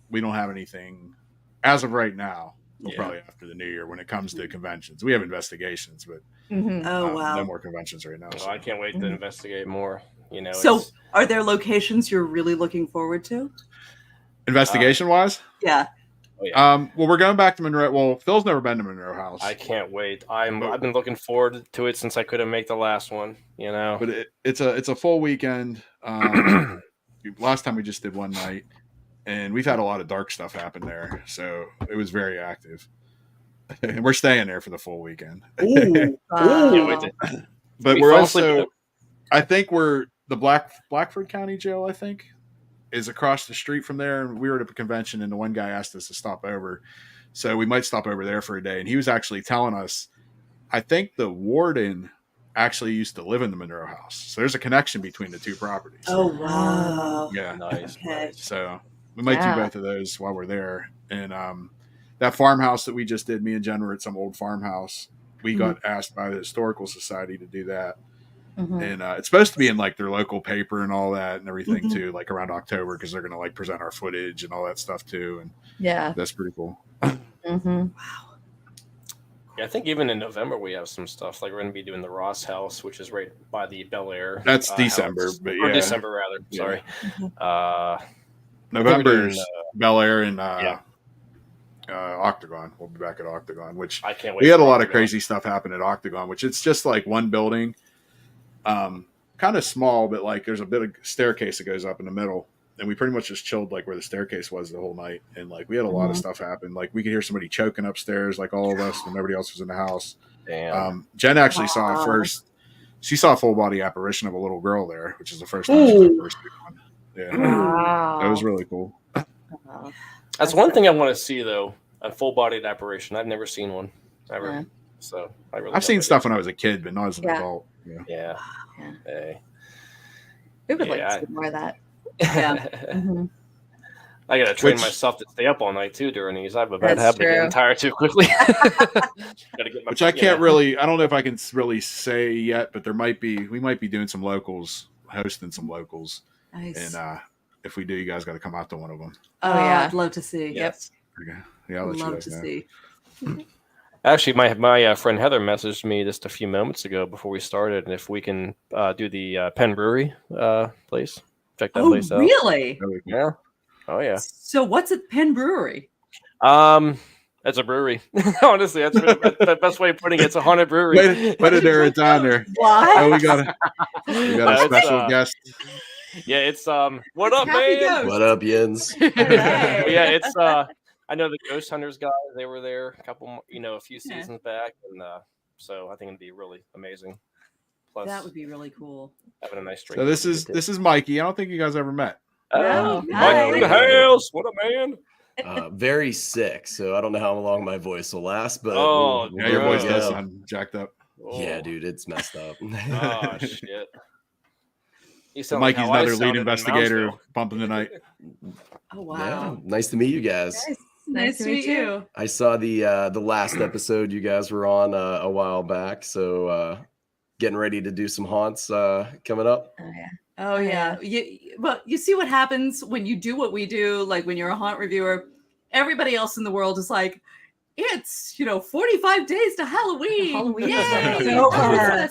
we don't have anything as of right now. Yeah. Probably after the new year when it comes to conventions. We have investigations, but Mhm. Oh, wow. no more conventions right now. Well, So. I can't wait to investigate more. So it's- are there locations you're really looking forward to? Investigation wise, Yeah. oh, yeah. well, we're going back to Monroe. Well, Phil's never been to Monroe House, I can't wait. I've been looking forward to it since I couldn't make the last one. but it's a full weekend. Last time we just did one night, and we've had a lot of dark stuff happen there, so it was very active. And we're staying there for the full weekend. Ooh. Wow. Can't wait to- But We we're fall asleep also, in I think we're the Blackford County Jail, I think, is across the street from there. And we were at a convention, and the one guy asked us to stop over. So we might stop over there for a day. And he was actually telling us, I think the warden actually used to live in the Monroe House. So there's a connection between the two properties. Oh, wow. Yeah. Nice. Okay. Nice. So we might Yeah. do both of those while we're there. And that farmhouse that we just did, me and Jen were at some old farmhouse. We got asked by the Historical Society to do that. Mhm. And it's supposed to be in like their local paper and all that and everything Mhm. too, like around October, because they're going to like present our footage and all that stuff too. And Yeah. that's pretty cool. Mm-hmm. Yeah, I think even in November we have some stuff. Like we're going to be doing the Ross House, which is right by the Bel Air. That's December, house. but Or yeah. December rather. Yeah. Sorry. November's doing, Bel Air and yeah. Octagon. We'll be back at Octagon, which I can't wait. we had a for lot of Octagon. crazy stuff happen at Octagon, which it's just like one building, kind of small, but like there's a bit of staircase that goes up in the middle. And we pretty much just chilled like where the staircase was the whole night. And like we had a lot of stuff happen. Like we could hear somebody choking upstairs, like all of us when nobody else was in the house. Damn. Jen actually saw it first. She saw a full body apparition of a little girl there, which is the first time she's ever seen one. Yeah, Wow. that was really cool. That's one thing I want to see, though. A full-bodied apparition. I've never seen one ever. Yeah. So I've seen stuff when I was a kid, but not as an adult. Yeah. Hey. We would like to see more of that. Yeah. I gotta train myself to stay up all night too during these. I have a bad habit of getting tired too quickly. Which I can't really. I don't know if I can really say yet, but we might be doing some locals, hosting some locals. Nice. And if we do, you guys got to come out to one of them. Oh yeah, I'd love to see. Yes. Yeah, I'll let love you to know. see. Actually, my friend Heather messaged me just a few moments ago before we started, and if we can do the Penn Brewery place, check that place out. Really? Yeah. Oh yeah. So what's at Penn Brewery? It's a brewery. Honestly, that's the best way of putting it. It's a haunted brewery. Put it there. It's on there. What? Oh, we got a special guest. Yeah, it's what up, man? Ghost. What up, Yins? Yeah, it's I know the Ghost Hunters guys. They were there a few seasons back, and so I think it'd be really amazing. Plus, That would be really cool. having a nice drink. So this is Mikey. I don't think you guys ever met. Oh, hi. Mike in the house. What a man. Very sick, so I don't know how long my voice will last, but Yeah, your voice go. does sound jacked up. Yeah, dude, it's messed up. Oh shit. So Mikey's another lead investigator bumping the night. Oh wow. Yeah, nice to meet you guys. Nice to meet you. I saw the last episode you guys were on a while back, so getting ready to do some haunts coming up. Oh yeah. You see what happens when you do what we do, like when you're a haunt reviewer, everybody else in the world is like, it's 45 days to Halloween. Yay! So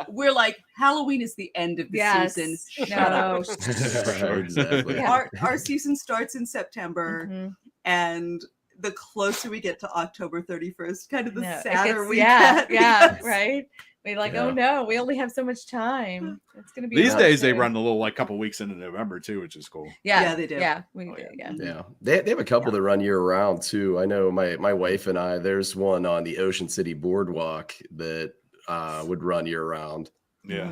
We're like, Halloween is the end of the season. Shut up. Exactly. Our season starts in September, and the closer we get to October 31st, kind of the sadder we get. Yeah, right. We're like, oh no, we only have so much time. It's gonna be these days. They run a little couple weeks into November too, which is cool. Yeah, they do. Yeah, we do. Yeah. Yeah, they have a couple that run year round too. I know my wife and I. There's one on the Ocean City Boardwalk that would run year round. Yeah.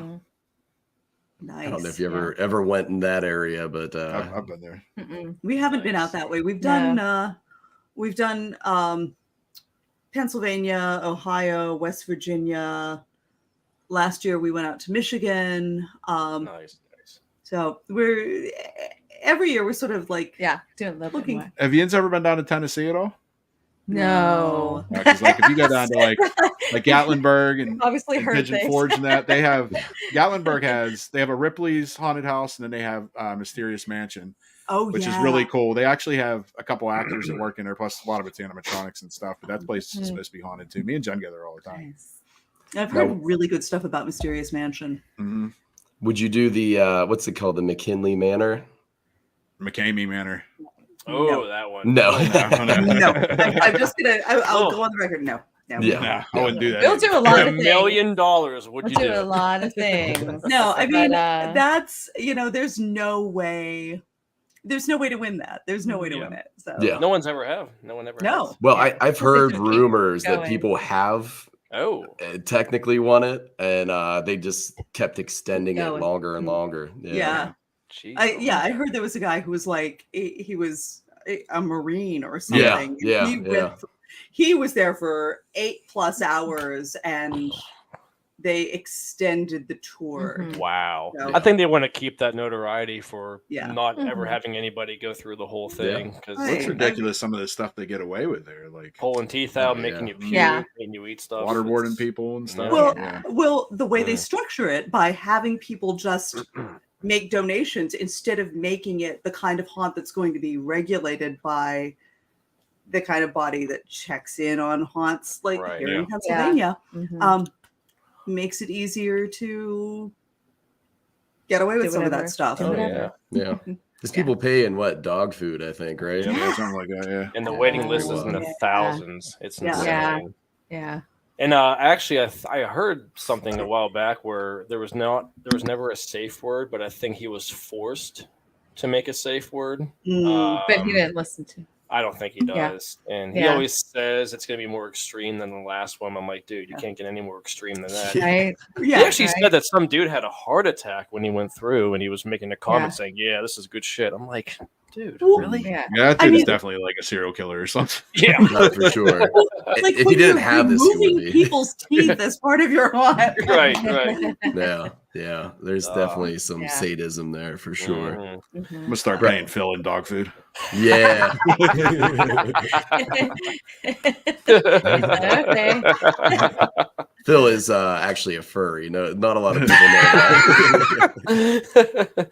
Nice. I don't know if you ever went in that area, but I've been there. We haven't been out that way. We've done Pennsylvania, Ohio, West Virginia. Last year we went out to Michigan. Nice. So every year we're sort of like doing the looking. Have you ever been down to Tennessee at all? No. Because if you go down to like Gatlinburg and obviously heard Pigeon things. Forge and that, they have Gatlinburg they have a Ripley's Haunted House, and then they have Mysterious Mansion. Which is really cool. They actually have a couple actors that work in there, plus a lot of it's animatronics and stuff. But that place is supposed to be haunted too. Me and Jen go there all the time. Nice. I've heard really good stuff about Mysterious Mansion. Mm-hmm. Would you do the what's it called, the McKinley Manor? McCamey Manor. Oh, that one. No. No. I'm just gonna. I'll go on the record. No. Yeah. I wouldn't do that. We'll do a lot of $1 things. million. Would you do a lot of things. No, I mean that's there's no way. There's no way to win that. There's no way to win it. So no one's ever have. No one ever. No. Has. Well, I've heard rumors that people have technically won it, and they just kept extending it longer and longer. Yeah. I heard there was a guy who was like he was a Marine or something. He was there for 8+ hours, and they extended the tour. Wow. So, I think they want to keep that notoriety for not ever having anybody go through the whole thing. Because it's ridiculous some of the stuff they get away with there, like pulling teeth out, making you puke, making you eat stuff, waterboarding people and stuff. Well, the way they structure it by having people just make donations instead of making it the kind of haunt that's going to be regulated by the kind of body that checks in on haunts like here in Pennsylvania. Makes it easier to get away with some of that stuff. Yeah. Because people pay in dog food, I think, right? Yeah, something like that. Yeah. And the waiting list is in the thousands. It's insane. Yeah. And actually, I heard something a while back where there was never a safe word, but I think he was forced to make a safe word. But he didn't listen to. I don't think he does. Yeah. And he always says it's going to be more extreme than the last one. I'm like, dude, you can't get any more extreme than that. Right? He actually said that some dude had a heart attack when he went through, and he was making a comment saying, yeah, this is good shit. I'm like, dude, really? Yeah, that dude is definitely like a serial killer or something. Yeah, for sure. Like if you didn't have this, you would be people's teeth as part of your haunt. Right. Yeah. There's definitely some sadism there for sure. I'm gonna start paying Phil in dog food. Yeah. Okay. Phil is actually a furry. No, not a lot of people know that.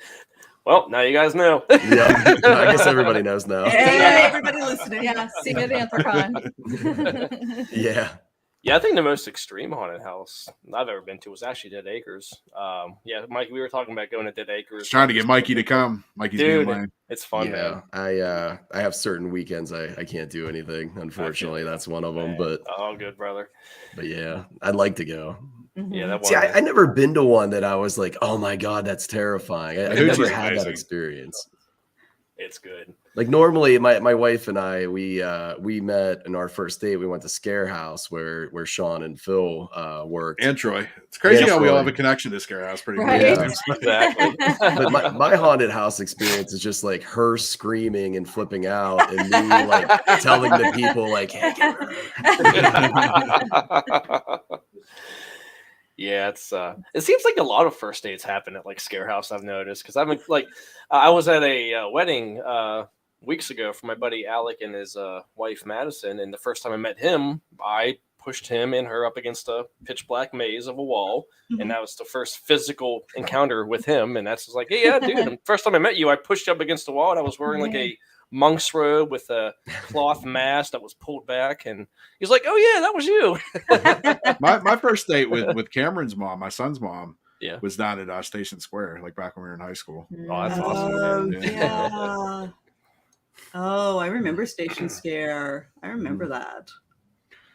Well, now you guys know. Yeah, I guess everybody knows now. Hey, everybody listening. Yeah, see you at Anthrocon. Yeah. Yeah, I think the most extreme haunted house I've ever been to was actually Dead Acres. Yeah, Mike, we were talking about going to Dead Acres. Trying to get Mikey to come. Mikey's Dude, being lame. It's fun, man. I have certain weekends I can't do anything. Unfortunately, that's one of them. But good, brother. But yeah, I'd like to go. Yeah, that one. See, I never been to one that I was like, oh my god, that's terrifying. I never had that experience. It's good. Like normally, my wife and I we met in our first date. We went to Scare House where Sean and Phil worked. And Troy. It's crazy how we all have a connection to Scare House. Pretty right? good. Exactly. But my haunted house experience is just like her screaming and flipping out, and me like telling the people like, "Hey, get her." Yeah, it's it seems like a lot of first dates happen at like Scare House. I've noticed because I've been like I was at a wedding weeks ago for my buddy Alec and his wife Madison, and the first time I met him, I pushed him and her up against a pitch black maze of a wall, and that was the first physical encounter with him. And that's just like, hey, yeah, dude. The first time I met you, I pushed you up against the wall, and I was wearing like a monk's robe with a cloth mask that was pulled back, and he's like, oh yeah, that was you. my first date with Cameron's mom, my son's mom, was down at Station Square, like back when we were in high school. Oh, that's awesome. Yeah. Oh, I remember Station Scare. I remember that.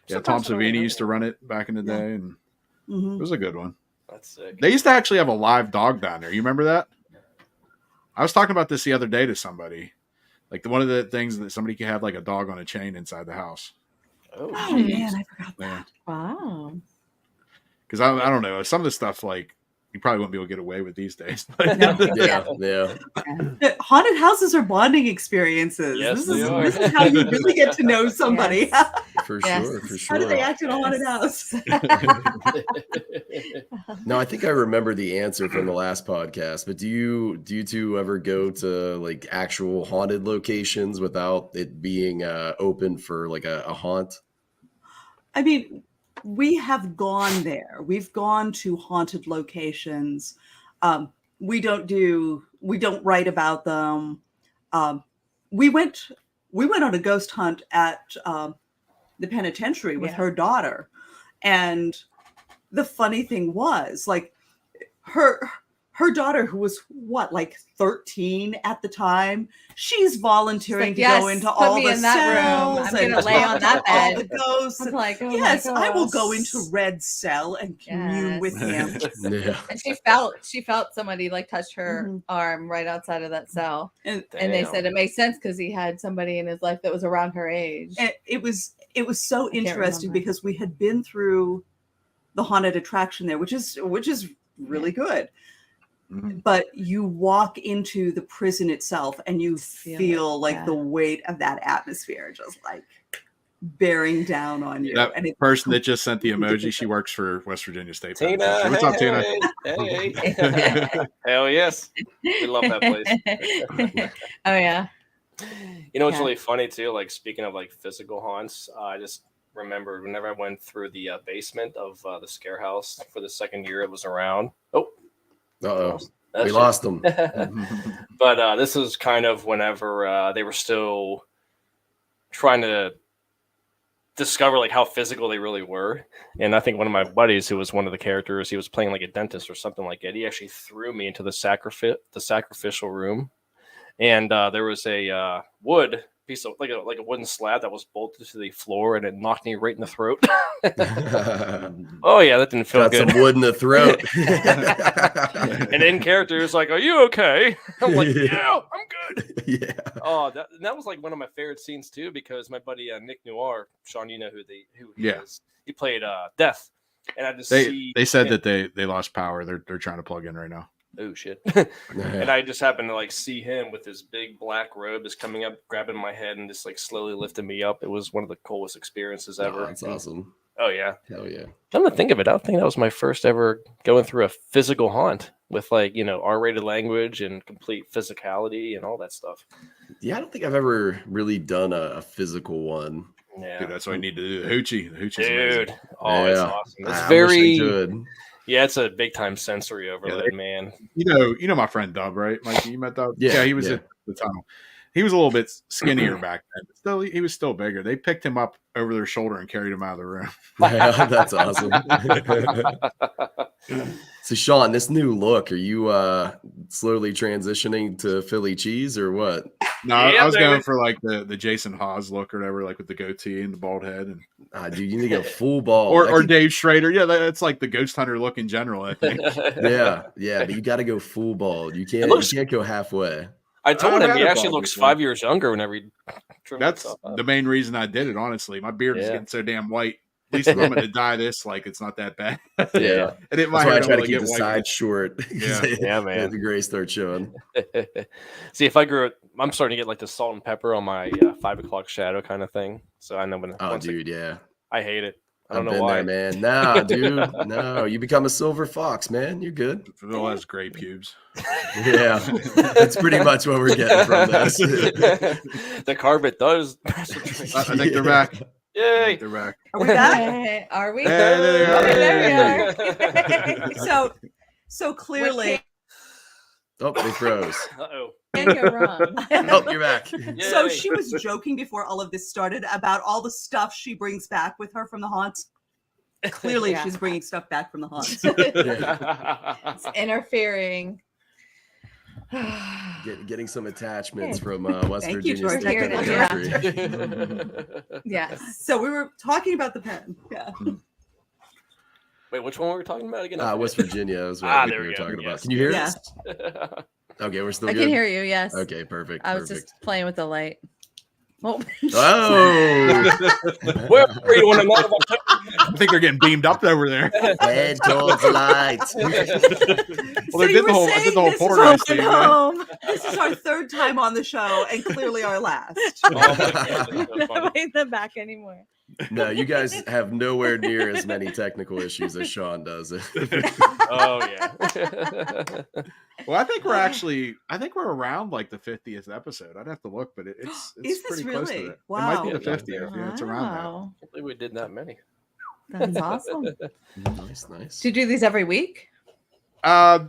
Yeah, Tom Savini used to run it back in the day, and it was a good one. That's sick. They used to actually have a live dog down there. You remember that? I was talking about this the other day to somebody. Like one of the things that somebody could have like a dog on a chain inside the house. Oh man, I forgot that. Wow. Because I don't know, some of the stuff like you probably wouldn't be able to get away with these days. Yeah. Haunted houses are bonding experiences. Yes, this is how you really get to know somebody. Yes. For sure. How do they act in a haunted house? No, I think I remember the answer from the last podcast, but do you two ever go to like actual haunted locations without it being open for like a haunt? I mean, we have gone there. We've gone to haunted locations. We don't write about them. We went on a ghost hunt at the penitentiary with her daughter. And the funny thing was, like, her daughter, who was like 13 at the time, she's volunteering to go into all the cells. I'm going to lay on that bed. All the ghosts. I'm like, yes, I will go into Red Cell and commune with him. Yeah. And she felt somebody like touch her arm right outside of that cell. And they said it makes sense because he had somebody in his life that was around her age. And it was so interesting because we had been through the haunted attraction there, which is really good. But you walk into the prison itself and you feel like the weight of that atmosphere just like bearing down on you. That person that just sent the emoji, she works for West Virginia State. Tina, what's up, Tina? Hey. Hell yes. We love that place. Oh yeah. You know, it's really funny too. Like speaking of like physical haunts, I just remembered whenever I went through the basement of the Scare House for the second year it was around. Uh-oh. We lost them. But this was kind of whenever they were still trying to discover like how physical they really were. And I think one of my buddies, who was one of the characters, he was playing like a dentist or something like that. He actually threw me into the sacrificial room. And there was a wood piece of like a wooden slab that was bolted to the floor, and it knocked me right in the throat. Oh yeah, that didn't feel Got good. some wood in the throat. And in character, it's like, "Are you okay?" I'm like, "Yeah, I'm good." Yeah. Oh, that was like one of my favorite scenes too, because my buddy Nick Noir, Sean, you know who he is. He played Death, and I just they said that they lost power. They're trying to plug in right now. Oh shit. And I just happened to like see him with his big black robe just coming up, grabbing my head and just like slowly lifting me up. It was one of the coolest experiences ever. Oh, that's awesome. Oh yeah. Hell yeah. Come to think of it, I don't think that was my first ever going through a physical haunt with like, R-rated language and complete physicality and all that stuff. Yeah, I don't think I've ever really done a physical one. Yeah. Dude, that's what I need to do. The hoochie. The hoocie's Dude. amazing. Oh, it's awesome. It's I very wish I could. Yeah, it's a big time sensory overload, man. You know my friend Dub, right? Mike, you met Dub? Yeah, he was at the tunnel. He was a little bit skinnier back then, but still he was still bigger. They picked him up over their shoulder and carried him out of the room. Yeah, that's awesome. So Sean, this new look, are you slowly transitioning to Philly cheese or what? No, I was going for like the Jason Hawes look or whatever, like with the goatee and the bald head, and Dude, you need to go full ball, or Dave Schrader. Yeah, that's like the ghost hunter look in general, I think. yeah, but you got to go full bald. You can't go halfway. I told him he actually bald looks before. 5 years younger whenever he trimmed That's himself up. the main reason I did it. Honestly, my beard is Yeah. getting so damn white. At least if I'm going to dye this, like it's not that bad. Yeah. And it That's might why I hurt try to to keep get the white. side short. Yeah. Man. The gray starts showing. See, if I'm starting to get like the salt and pepper on my 5 o'clock shadow kind of thing. So I know when. Oh, dude, yeah. I hate it. I I've don't know been why. there, man. Nah, dude. No, you become a silver fox, man. You're good. Phil has gray pubes. Yeah, that's pretty much what we're getting from this. The carpet does. I think they're back. Yay! They're back. Are we back? Hey, are we? Hey, there they are. Okay, there we are. So clearly, Oh, they froze. Uh-oh. Can't go wrong. Oh, you're back. so Yay. she was joking before all of this started about all the stuff she brings back with her from the haunts. Clearly, Yeah. she's bringing stuff back from the haunts. It's interfering. Getting some attachments from West Thank you Virginia to our State technical Penitentiary. Yes. So we were talking about the pen. Yeah. Wait, which one were we talking about again? West Virginia is what we there were we go. talking about. Yes. Can you hear Yeah. us? Okay, we're still I good. can hear you. Yes. Okay, perfect. I was just playing with the light. Oh. Oh, Where were you when I'm not about I think they're getting beamed up over there. head towards the light. Well, they So did you the were whole saying did the whole this is poltergeist all thing. at man. home. This is our third time on the show and clearly our last. Oh, my God, that's so Not funny. in the back anymore. No, you guys have nowhere near as many technical issues as Sean does. Oh yeah. Well, I think we're around like the 50th episode. I'd have to look, but it's Is this pretty close to really? it. Wow. It might be the Yeah, 50th. Yeah, it's around there. Wow. I believe we did that many. That's awesome. Nice. Do you do these every week?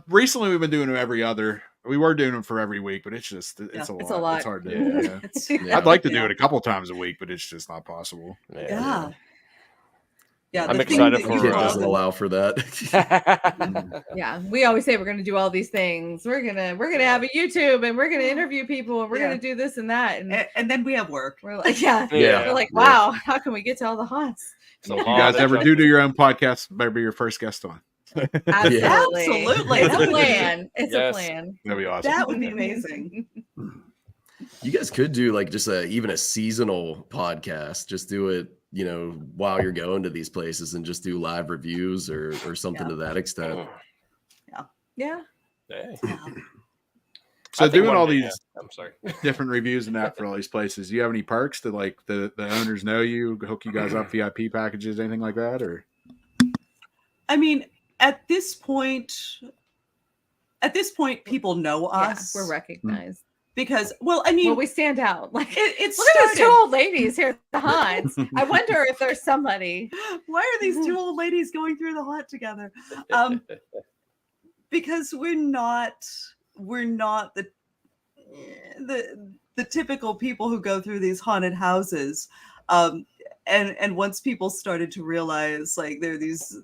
Recently we've been doing them every other. We were doing them for every week, but it's a lot. It's a lot. It's hard to Yeah. do. Yeah. It's- Yeah. I'd like to do it a couple times a week, but it's just not possible. Yeah. Yeah. I'm the thing excited that for, you Kit brought doesn't up- allow for that. Yeah, we always say we're going to do all these things. We're gonna have a YouTube, and we're gonna interview people, and we're Yeah. gonna do this and that, and And then we have work. we're like, yeah, Yeah. we're like, wow, how can we get to all the haunts? So If you guys ever do your own podcast, better be your first guest on. Absolutely, Absolutely. It's a plan. It's Yes. a plan. That'd be awesome. That would be amazing. You guys could do like just even a seasonal podcast. Just do it, while you're going to these places and just do live reviews or something Yeah. to that extent. Yeah, Hey. So I think doing one all day, these I'm sorry. different reviews and that for all these places, do you have any perks to like the owners know you, hook you guys up, VIP packages, anything like that? Or I mean, at this point, people know yeah, us. we're recognized. Because, well, I mean, Well, we stand out. Like, it's look at those two started. old ladies here at the haunts. I wonder if there's somebody. Why are these two old ladies going through the haunt together? Because we're not the typical people who go through these haunted houses. And once people started to realize like there are these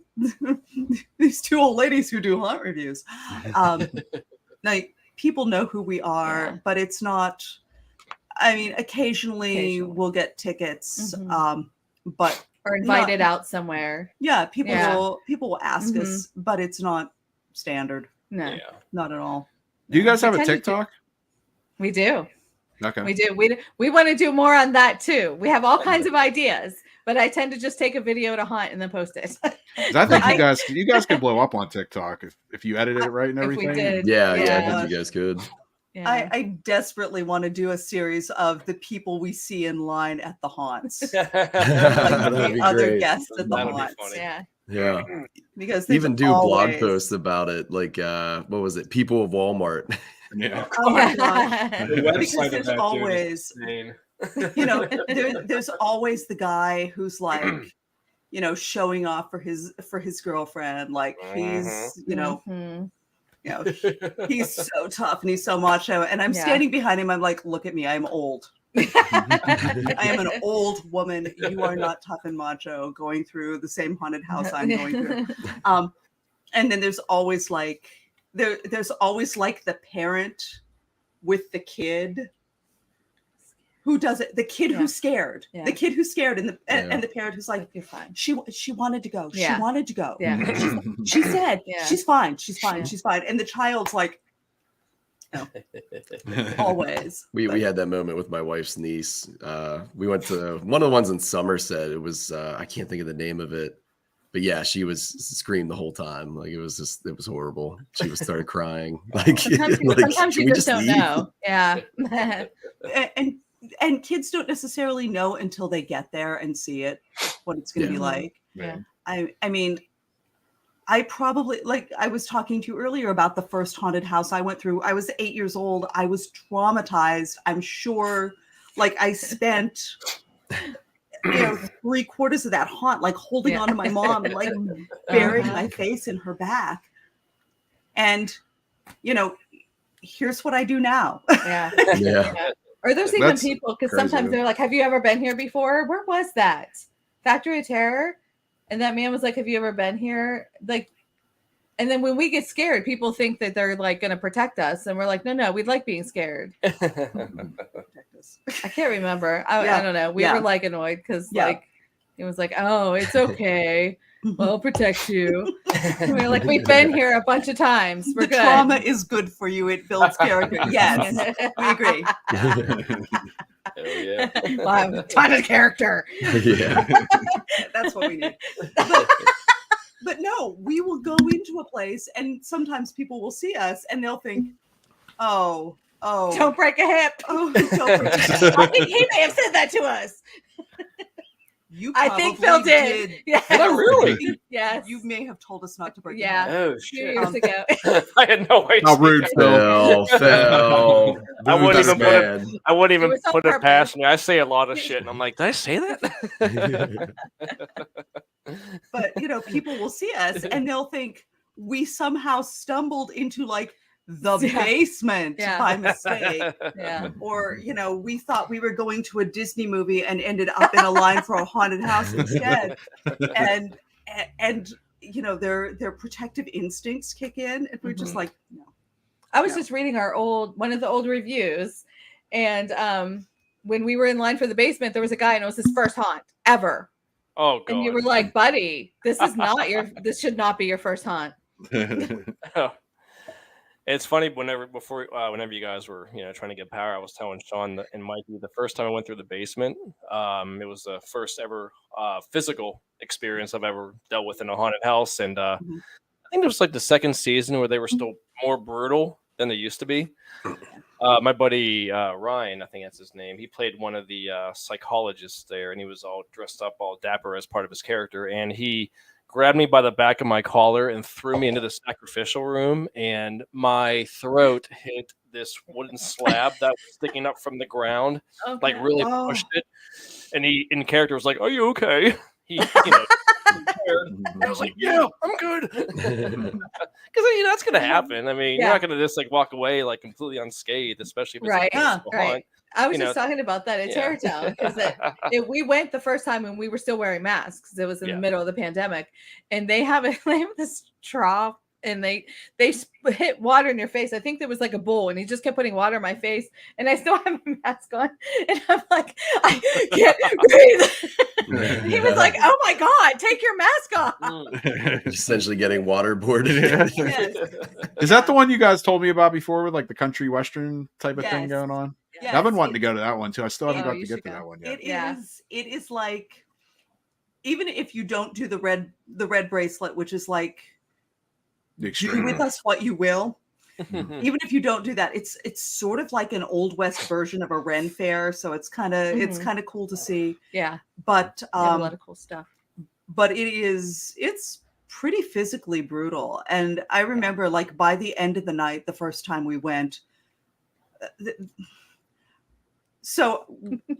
these two old ladies who do haunt reviews, like people know who we are, Yeah. but it's not I mean, occasionally we'll get tickets, but or invited out somewhere. Yeah, people will ask us, but it's not standard. No, not at all. Do you guys have a TikTok? We do. Okay. We do. We want to do more on that too. We have all kinds of ideas, but I tend to just take a video to haunt and then post it. I think you guys could blow up on TikTok if you edited it right and everything. If we did. Yeah, I think you guys could. Yeah. I desperately want to do a series of the people we see in line at the haunts. That'd be other great. guests at the That'd be haunts. funny. Yeah. Because Even do blog posts about it, like what was it? People of Walmart. Yeah. Oh my gosh. The website Because of there's that dude always, is insane. you know, there's always the guy who's like, you know, showing off for his girlfriend. Like he's, you know, he's so tough and he's so macho. And I'm standing behind him. I'm like, look at me. I'm old. I am an old woman. You are not tough and macho going through the same haunted house I'm going through. And then there's always like, there's always like the parent with the kid who does it, the kid who's scared, the kid who's scared, and the parent who's like, you're fine. She wanted to go. She wanted to go. Yeah. She said she's fine. She's fine. She's fine. And the child's like, no. Always. We had that moment with my wife's niece. We went to one of the ones in Somerset. It was I can't think of the name of it. But yeah, she was screamed the whole time. Like it was horrible. She started crying. Like sometimes you just don't know. Yeah. and kids don't necessarily know until they get there and see it, what it's going to be like. Yeah. I mean, I probably, like I was talking to you earlier about the first haunted house I went through. I was 8 years old. I was traumatized. I'm sure, like I spent 3/4 of that haunt, like holding on to my mom and like burying my face in her back. And, here's what I do now. Yeah. Or there's even people, because sometimes they're like, have you ever been here before? Where was that? Factory of Terror? And that man was like, have you ever been here? Like, and then when we get scared, people think that they're like going to protect us. And we're like, no, we'd like being scared. I can't remember. I don't know. We were like annoyed because like, it was like, oh, it's okay. We'll protect you. We're like, we've been here a bunch of times. We're good. Trauma is good for you. It builds character. Yes, we agree. Hell yeah. Well, I'm a ton of character. Yeah. That's what we need. But no, we will go into a place and sometimes people will see us and they'll think, oh. Don't break a hip. Oh, don't break a hip. I think he may have said that to us. I think Phil did. Yeah. Oh, really? Yes. You may have told us not to break. Yeah. Oh, 2 shit. years ago. I had no idea. How rude, Phil. Phil. I wouldn't even It was put on it past me. I say a lot of shit, and I'm like, did I say that? But people will see us and they'll think we somehow stumbled into like the basement by mistake. Yeah. Or, we thought we were going to a Disney movie and ended up in a line for a haunted house instead. And their protective instincts kick in. And we're just like, no. I was just reading one of the old reviews. And when we were in line for the basement, there was a guy and it was his first haunt ever. Oh, God. And you were like, buddy, this should not be your first haunt. It's funny whenever you guys were trying to get power, I was telling Sean and Mikey the first time I went through the basement, it was the first ever physical experience I've ever dealt with in a haunted house, and I think it was like the second season where they were still more brutal than they used to be. My buddy Ryan, I think that's his name, he played one of the psychologists there, and he was all dressed up all dapper as part of his character, and he grabbed me by the back of my collar and threw me into the sacrificial room, and my throat hit this wooden slab that was sticking up from the ground, like really pushed it. And he, in character, was like, "Are you okay?" He, I was like, "Yeah, I'm good," because that's gonna happen. I mean, you're not gonna just like walk away like completely unscathed, especially if it's right. I was just talking about that at Terrortown because we went the first time when we were still wearing masks. It was in the middle of the pandemic, and they have this trough and they hit water in your face. I think there was like a bowl, and he just kept putting water in my face, and I still have my mask on, and I'm like, I can't breathe. He was like, "Oh my God, take your mask off." Essentially getting waterboarded. Yes. Is that the one you guys told me about before with like the country western type of thing Yes. going on? Yes, I've been wanting to go to that one too. I still haven't Oh, got to you get should to go. that one yet. It is like, even if you don't do the red bracelet, which is like, The do extreme. with us what you will. Even if you don't do that, it's sort of like an old west version of a Ren fair, so it's kind of cool to see. Yeah, But they have a lot of cool stuff. but it's pretty physically brutal. And I remember, like, by the end of the night, the first time we went, so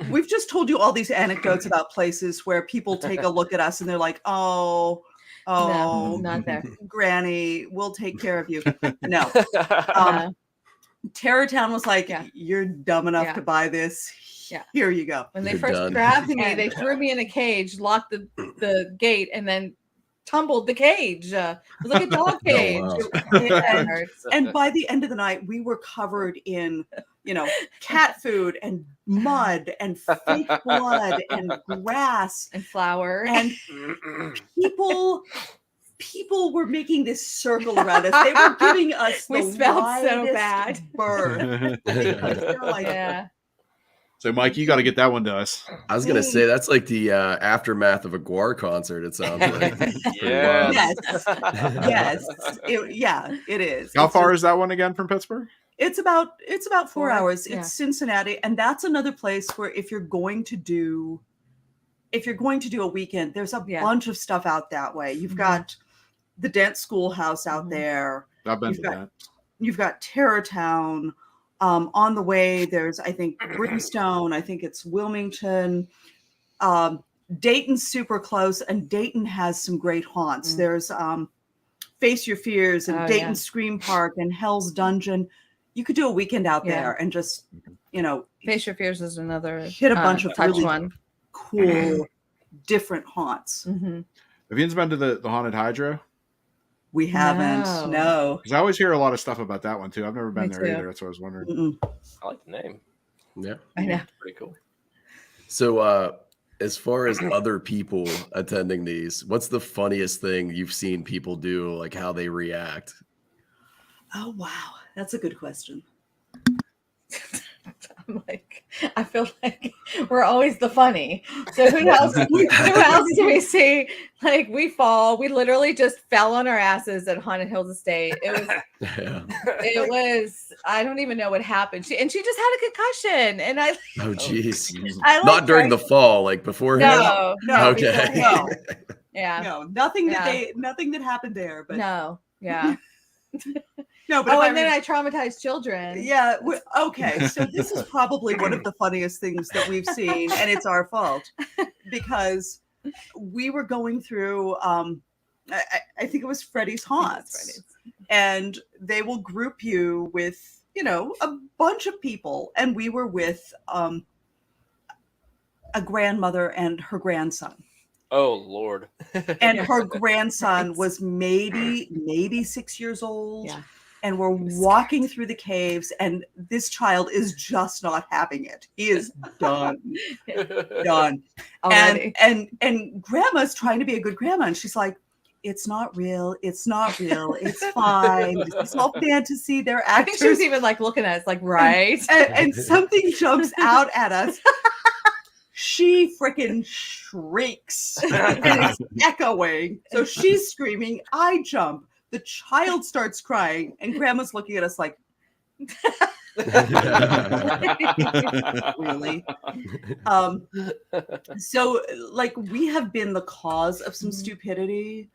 we've just told you all these anecdotes about places where people take a look at us and they're like, oh, No, not there. Granny, we'll take care of you. No. No. Terrortown was like, Yeah. you're dumb enough Yeah. to buy this. Yeah. Here you go. When they You're first done. grabbed me, And- they threw me in a cage, locked the gate, and then tumbled the cage. It was like a dog cage. wow. And by the end of the night, we were covered in, cat food and mud and fake blood and grass. And flour. And people were making this circle around us. They were giving us We the smelled so widest bad. berth. Because they're like, Yeah. So, Mike, you got to get that one to us. I was gonna say that's like the aftermath of a Guar concert. It sounds like. Yeah. yes, it is. How It's far just- is that one again from Pittsburgh? It's about 4 4, hours. yeah. It's Cincinnati, and that's another place where if you're going to do a weekend, there's a Yeah. bunch of stuff out that way. You've Mhm. got the Dent Schoolhouse out Mhm. there. I've been You've to got- that. You've got Terrortown. On the way, there's, I think, Brimstone. I think it's Wilmington. Dayton's super close, and Dayton has some great haunts. Mm. There's Face Your Fears and Oh, Dayton yeah. Scream Park and Hell's Dungeon. You could do a weekend out Yeah. there and just, Face Your Fears is another hit a bunch of touch really one. cool, different haunts. Mhm. Have you been to the Haunted Hydro? We haven't. No. No. Because I always hear a lot of stuff about that one too. I've never been Me there too. either. That's what I was wondering. Mm-mm. I like the name. Yeah. I know. Pretty cool. So, as far as other people attending these, what's the funniest thing you've seen people do? Like how they react? Oh, wow. That's a good question. I'm like, I feel like we're always the funny. So who else? Who else do we see? Like we fall. We literally just fell on our asses at Haunted Hills Estate. Yeah. It was. I don't even know what happened. She just had a concussion, and I. Oh, jeez. I Not during the fall, like beforehand. No. Okay. No. Yeah. No, nothing that Yeah. nothing that happened there. But No. Yeah. no, but Oh, if and I then I traumatized children. yeah, okay. So this is probably one of the funniest things that we've seen, and it's our fault because we were going through. I think it was Freddy's Haunts, and they will group you with a bunch of people, and we were with a grandmother and her grandson. Oh Lord. And her grandson was maybe 6 years old. Yeah. And we're walking through the caves, and this child is just not having it. He is done. Done. Already. And grandma's trying to be a good grandma, and she's like, it's not real. It's not real. It's fine. It's all fantasy. They're I think she was actors. even like looking at us like, right? And something jumps out at us. She freaking shrieks and it's echoing. So she's screaming. I jump. The child starts crying, and grandma's looking at us like, really? So like we have been the cause of some stupidity.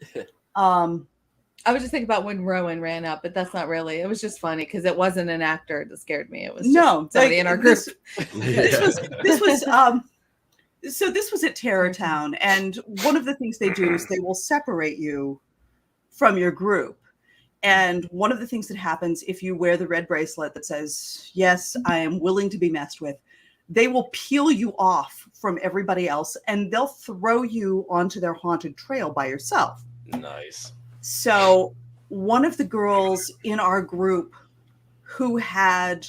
I was just thinking about when Rowan ran up, but that's not really. It was just funny because it wasn't an actor that scared me. It was just somebody in our group. This was so this was at Terrortown, and one of the things they do is they will separate you from your group. And one of the things that happens if you wear the red bracelet that says, yes, I am willing to be messed with, they will peel you off from everybody else, and they'll throw you onto their haunted trail by yourself. Nice. So one of the girls in our group who had,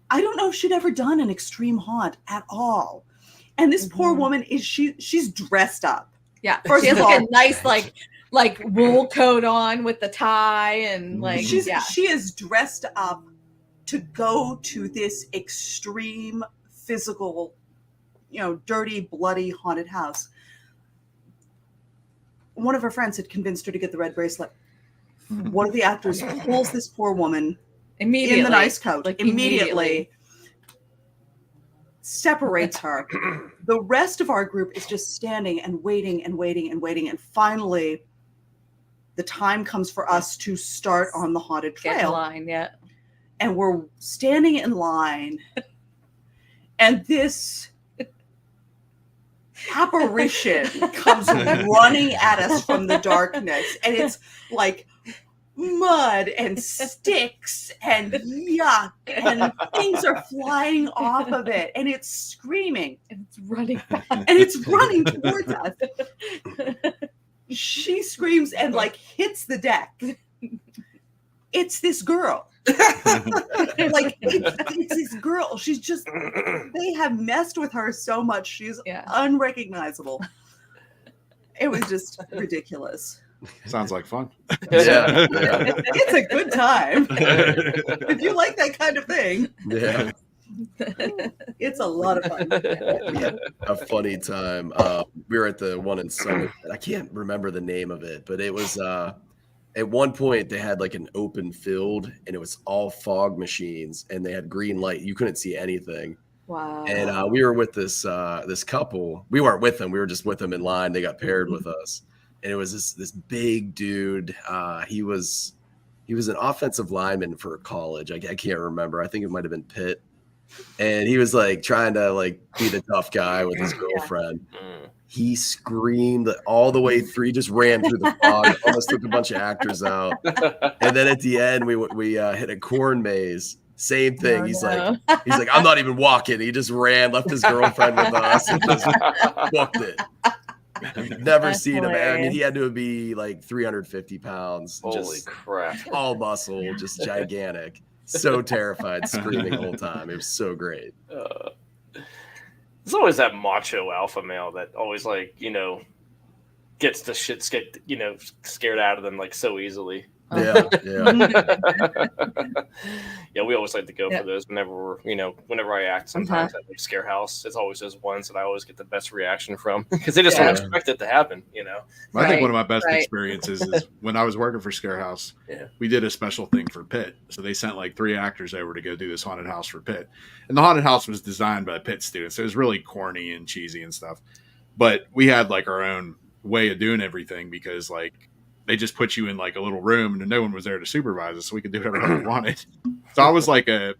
I don't know if she'd ever done an extreme haunt at all. And this poor woman she's dressed up. Yeah. First She has of like all, a nice like wool coat on with the tie and like she is dressed up to go to this extreme physical, dirty, bloody haunted house. One of her friends had convinced her to get the red bracelet. One of the actors pulls this poor woman immediately in the nice coat, like immediately separates her. The rest of our group is just standing and waiting and waiting and waiting. And finally, the time comes for us to start on the haunted trail. Get in line, yeah. And we're standing in line, and this apparition comes running at us from the darkness, and it's like mud and sticks and yuck, and things are flying off of it, and it's screaming And it's running back. and it's running towards us. She screams and like hits the deck. It's this girl. Like it's this girl. She's just, they have messed with her so much. She's unrecognizable. It was just ridiculous. Sounds like fun. Yeah. It's a good time. If you like that kind of thing. Yeah. It's a lot of fun. A funny time. We were at the one in Summit. I can't remember the name of it, but it was at one point they had like an open field and it was all fog machines and they had green light. You couldn't see anything. Wow. And we were with this couple. We weren't with them. We were just with them in line. They got paired with us. And it was this big dude. He was an offensive lineman for college. I can't remember. I think it might have been Pitt. And he was like trying to like be the tough guy with his girlfriend. He screamed all the way through. He just ran through the fog, almost took a bunch of actors out. And then at the end, we hit a corn maze. Same thing. He's like, I'm not even walking. He just ran, left his girlfriend with us, and just booked it. I've never seen him. I mean, he had to be like 350 pounds. Holy crap. All muscle, just gigantic. So terrified, screaming the whole time. It was so great. There's always that macho alpha male that always gets the shit scared out of them like so easily. Yeah. Yeah, we always like to go for those whenever I act sometimes at like Scare House. It's always those ones that I always get the best reaction from because they just don't expect it to happen, I think one of my best experiences is when I was working for Scare House. We did a special thing for Pitt. So they sent like 3 actors over to go do this haunted house for Pitt. And the haunted house was designed by Pitt students. So it was really corny and cheesy and stuff. But we had like our own way of doing everything because like they just put you in like a little room and no one was there to supervise us, so we could do whatever we wanted. So I was like a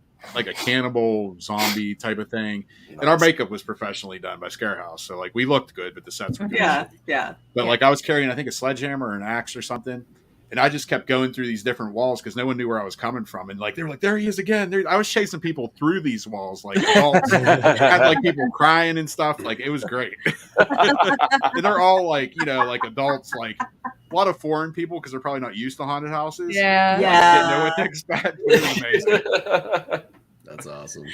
cannibal zombie type of thing. Nice. And our makeup was professionally done by Scare House. So like we looked good, but the sets were good. Yeah. But like I was carrying, I think, a sledgehammer or an axe or something. And I just kept going through these different walls because no one knew where I was coming from. And like they were like, there he is again. I was chasing people through these walls, like adults. Had like people crying and stuff. Like it was great. And they're all like, like adults, like a lot of foreign people because they're probably not used to haunted houses. Yeah. Didn't know what to expect. It was amazing. That's awesome.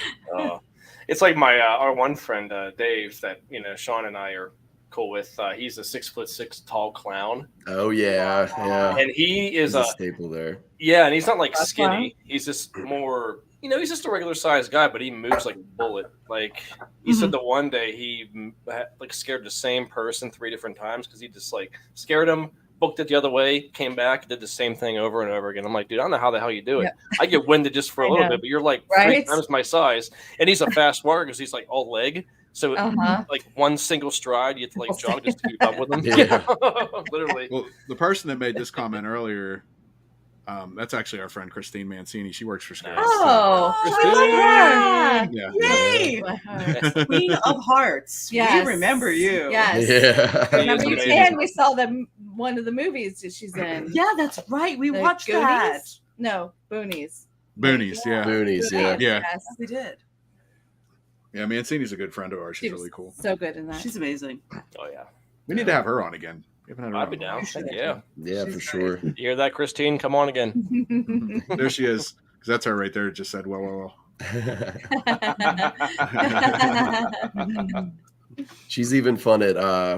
It's like my our one friend Dave that Sean and I are cool with. He's a 6'6" tall clown. Oh yeah. And he is a staple there. Yeah, and he's not like skinny. He's just more. He's just a regular sized guy, but he moves like a bullet. Like he said, the one day he like scared the same person 3 different times because he just like scared him, booked it the other way, came back, did the same thing over and over again. I'm like, dude, I don't know how the hell you do it. Yeah. I get winded just for a little bit, but you're like 3 times my size, and he's a fast walker because he's like all leg. So like one single stride, you have to like jog just to keep up with him. Yeah. Literally. Well, the person that made this comment earlier, that's actually our friend Christine Mancini. She works for Scare House. I love her. Yeah. Yay! Queen of Hearts. Yes. We remember you. Yes. Yeah. Remember you and we saw one of the movies that she's in. Yeah, that's right. We watched Goonies? that. No, Boonies. Boonies, yeah. Boonies, yeah. Yes. We did. Yeah, Mancini's a good friend of ours. She's really cool. So good in that. She's amazing. Oh yeah. We need to have her on again. I'd be down. Yeah. Yeah, She's for sure. You hear that, Christine? Come on again. There she is. Because that's her right there. It just said, well. She's even fun at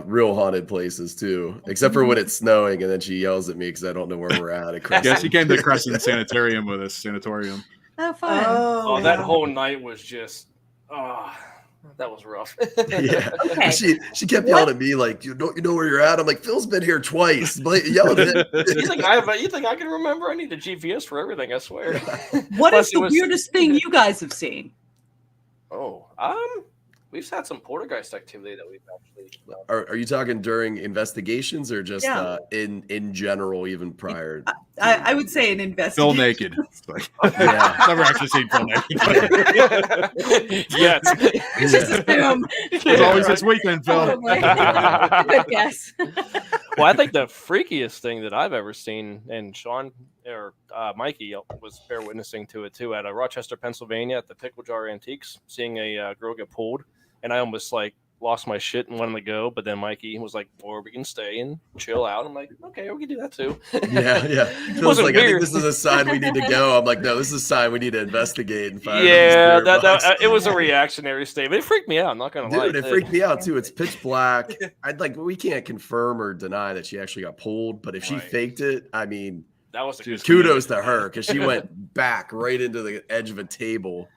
real haunted places too, except for when it's snowing, and then she yells at me because I don't know where we're at Crescent. Yeah, she came to Crescent Sanitarium with us. Sanatorium. Oh, fun. Oh, that whole night was just, that was rough. Yeah. Okay. She kept yelling at me like, you know where you're at? I'm like, Phil's been here twice. Yelling at me. You think I can remember? I need a GPS for everything, I swear. What is the weirdest thing you guys have seen? Oh, we've had some poltergeist activity that we've actually done. Are you talking during investigations or just in general, even prior? I would say an investigation. Phil naked. Yeah, never actually seen Phil naked. Yes. Just assume. It's always this weekend, Phil. Good guess. Well, I think the freakiest thing that I've ever seen, and Sean or Mikey was bear witnessing to it too, at Rochester, Pennsylvania, at the Pickle Jar Antiques, seeing a girl get pulled, and I almost lost my shit and wanted to go, but then Mikey was like, "Or we can stay and chill out." I'm like, "Okay, we can do that too." Yeah. Feels like, I think this is a sign we need to go. I'm like, no, this is a sign we need to investigate and find. Yeah, it was a reactionary statement. It freaked me out. I'm not gonna lie. Dude, it freaked me out too. It's pitch black. We can't confirm or deny that she actually got pulled, but if she faked it, I mean, that was kudos to her because she went back right into the edge of a table.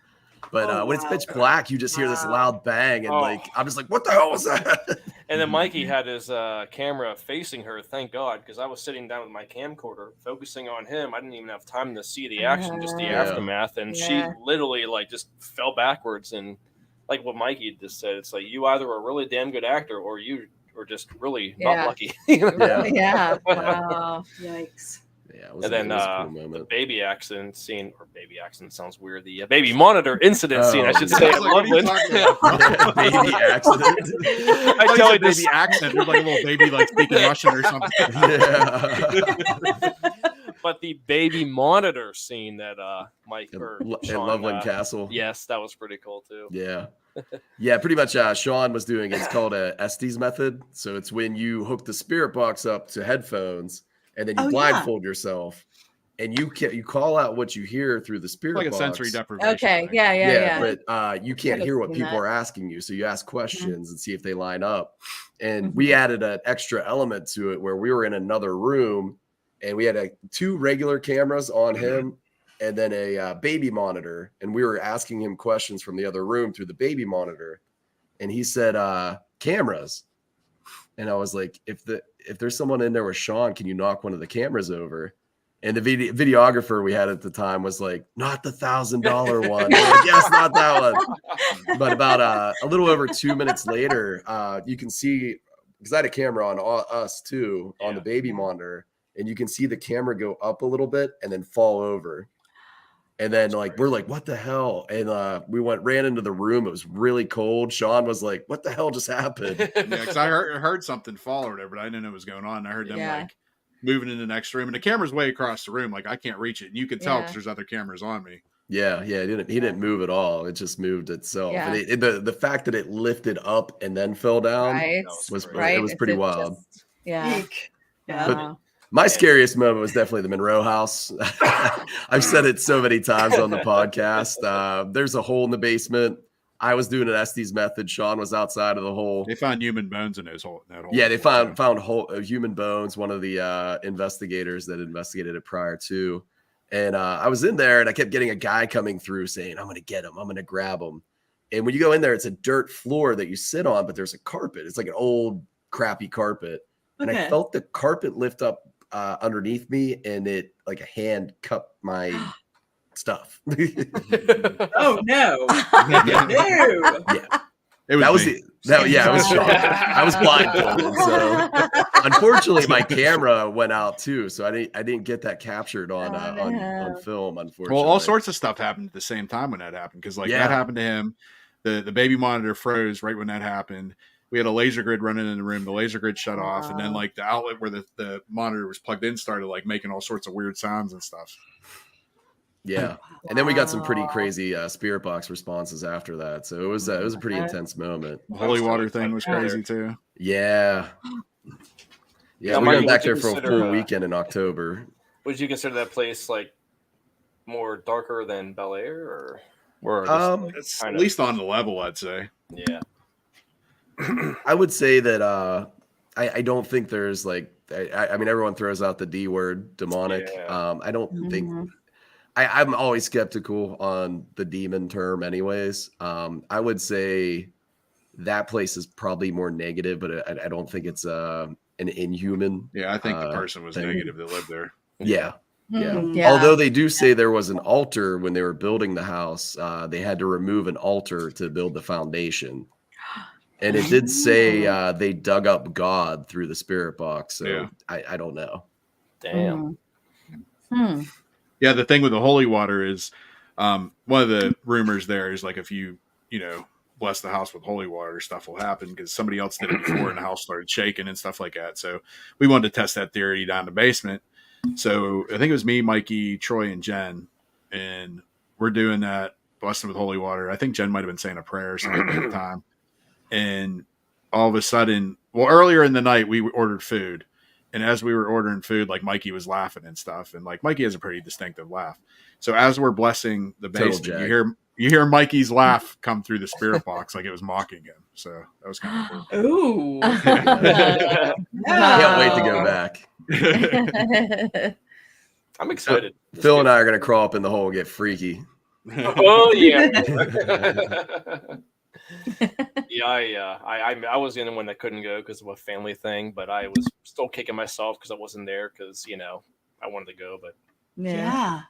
But when it's pitch black, you just hear this loud bang, and I'm just like, "What the hell was that?" And then Mikey had his camera facing her. Thank God, because I was sitting down with my camcorder, focusing on him. I didn't even have time to see the action, just the aftermath. And she literally just fell backwards. And like what Mikey just said, it's like you either are a really damn good actor, or you are just really not lucky. Yeah. Wow. Yikes. Yeah, and then the baby accident scene, or baby accident sounds weird. The baby monitor incident scene, I should say. Baby accident. I tell you, baby accent. There's like a little baby speaking Russian or something. Yeah. But the baby monitor scene that Mike or Sean, in Loveland Castle. Yes, that was pretty cool too. Yeah. Yeah, pretty much Sean was doing it's called a Estes method. So it's when you hook the spirit box up to headphones and then you blindfold yourself, and you call out what you hear through the spirit box. Like a sensory deprivation. Okay, yeah. But you can't hear what people are asking you, so you ask questions and see if they line up. And we added an extra element to it where we were in another room, and we had 2 regular cameras on him, and then a baby monitor, and we were asking him questions from the other room through the baby monitor, and he said, "Cameras." And I was like, if there's someone in there with Sean, can you knock one of the cameras over? And the videographer we had at the time was like, not the $1,000 one. Like, yes, not that one. But about a little over 2 minutes later, you can see, because I had a camera on us too, on the baby monitor, and you can see the camera go up a little bit and then fall over. And then we're like, what the hell? And we ran into the room. It was really cold. Sean was like, what the hell just happened? Yeah, because I heard something fall or whatever, but I didn't know what was going on. I heard them moving in the next room, and the camera's way across the room. I can't reach it. And you can tell because there's other cameras on me. Yeah. He didn't move at all. It just moved itself. Yeah. And the fact that it lifted up and then fell down was pretty wild. Yeah. But my scariest moment was definitely the Monroe house. I've said it so many times on the podcast. There's a hole in the basement. I was doing an Estes method. Sean was outside of the hole. They found human bones in that hole. Yeah, they found human bones. One of the investigators that investigated it prior to. And I was in there, and I kept getting a guy coming through saying, I'm going to get him. I'm going to grab him. And when you go in there, it's a dirt floor that you sit on, but there's a carpet. It's like an old, crappy carpet. And I felt the carpet lift up underneath me, and it like a hand cupped my stuff. Oh no! It was Sean. I was blindfolded, so unfortunately my camera went out too, so I didn't get that captured on film. Unfortunately, well, all sorts of stuff happened at the same time when that happened, because that happened to him. The baby monitor froze right when that happened. We had a laser grid running in the room. The laser grid shut off, and then the outlet where the monitor was plugged in started making all sorts of weird sounds and stuff. Yeah, and then we got some pretty crazy spirit box responses after that. So it was a pretty intense moment. The holy water thing was crazy too. Yeah. Yeah, we went back there for a full weekend in October. Would you consider that place like more darker than Bel Air, or it's at least on the level, I'd say. Yeah. I would say that I don't think there's like I mean everyone throws out the D word, demonic. Yeah. I don't think I'm always skeptical on the demon term anyways. I would say that place is probably more negative, but I don't think it's an inhuman. Yeah, I think the person was negative that lived there. Yeah. Although they do say there was an altar when they were building the house. They had to remove an altar to build the foundation. And it did say they dug up God through the spirit box. So I don't know. Damn. Yeah, the thing with the holy water is one of the rumors there is like if you bless the house with holy water, stuff will happen because somebody else did it before and the house started shaking and stuff like that. So we wanted to test that theory down in the basement. So I think it was me, Mikey, Troy, and Jen, and we're doing that, blessing with holy water. I think Jen might have been saying a prayer or something at the time. And all of a sudden, well, earlier in the night, we ordered food. And as we were ordering food, like Mikey was laughing and stuff. And like Mikey has a pretty distinctive laugh. So as we're blessing the basement, you hear Mikey's laugh come through the spirit box like it was mocking him. So that was kind of cool. Ooh. Can't wait to go back. I'm excited. Phil and I are going to crawl up in the hole and get freaky. Oh, yeah. I was the only one that couldn't go because of a family thing, but I was still kicking myself because I wasn't there because, I wanted to go, but yeah.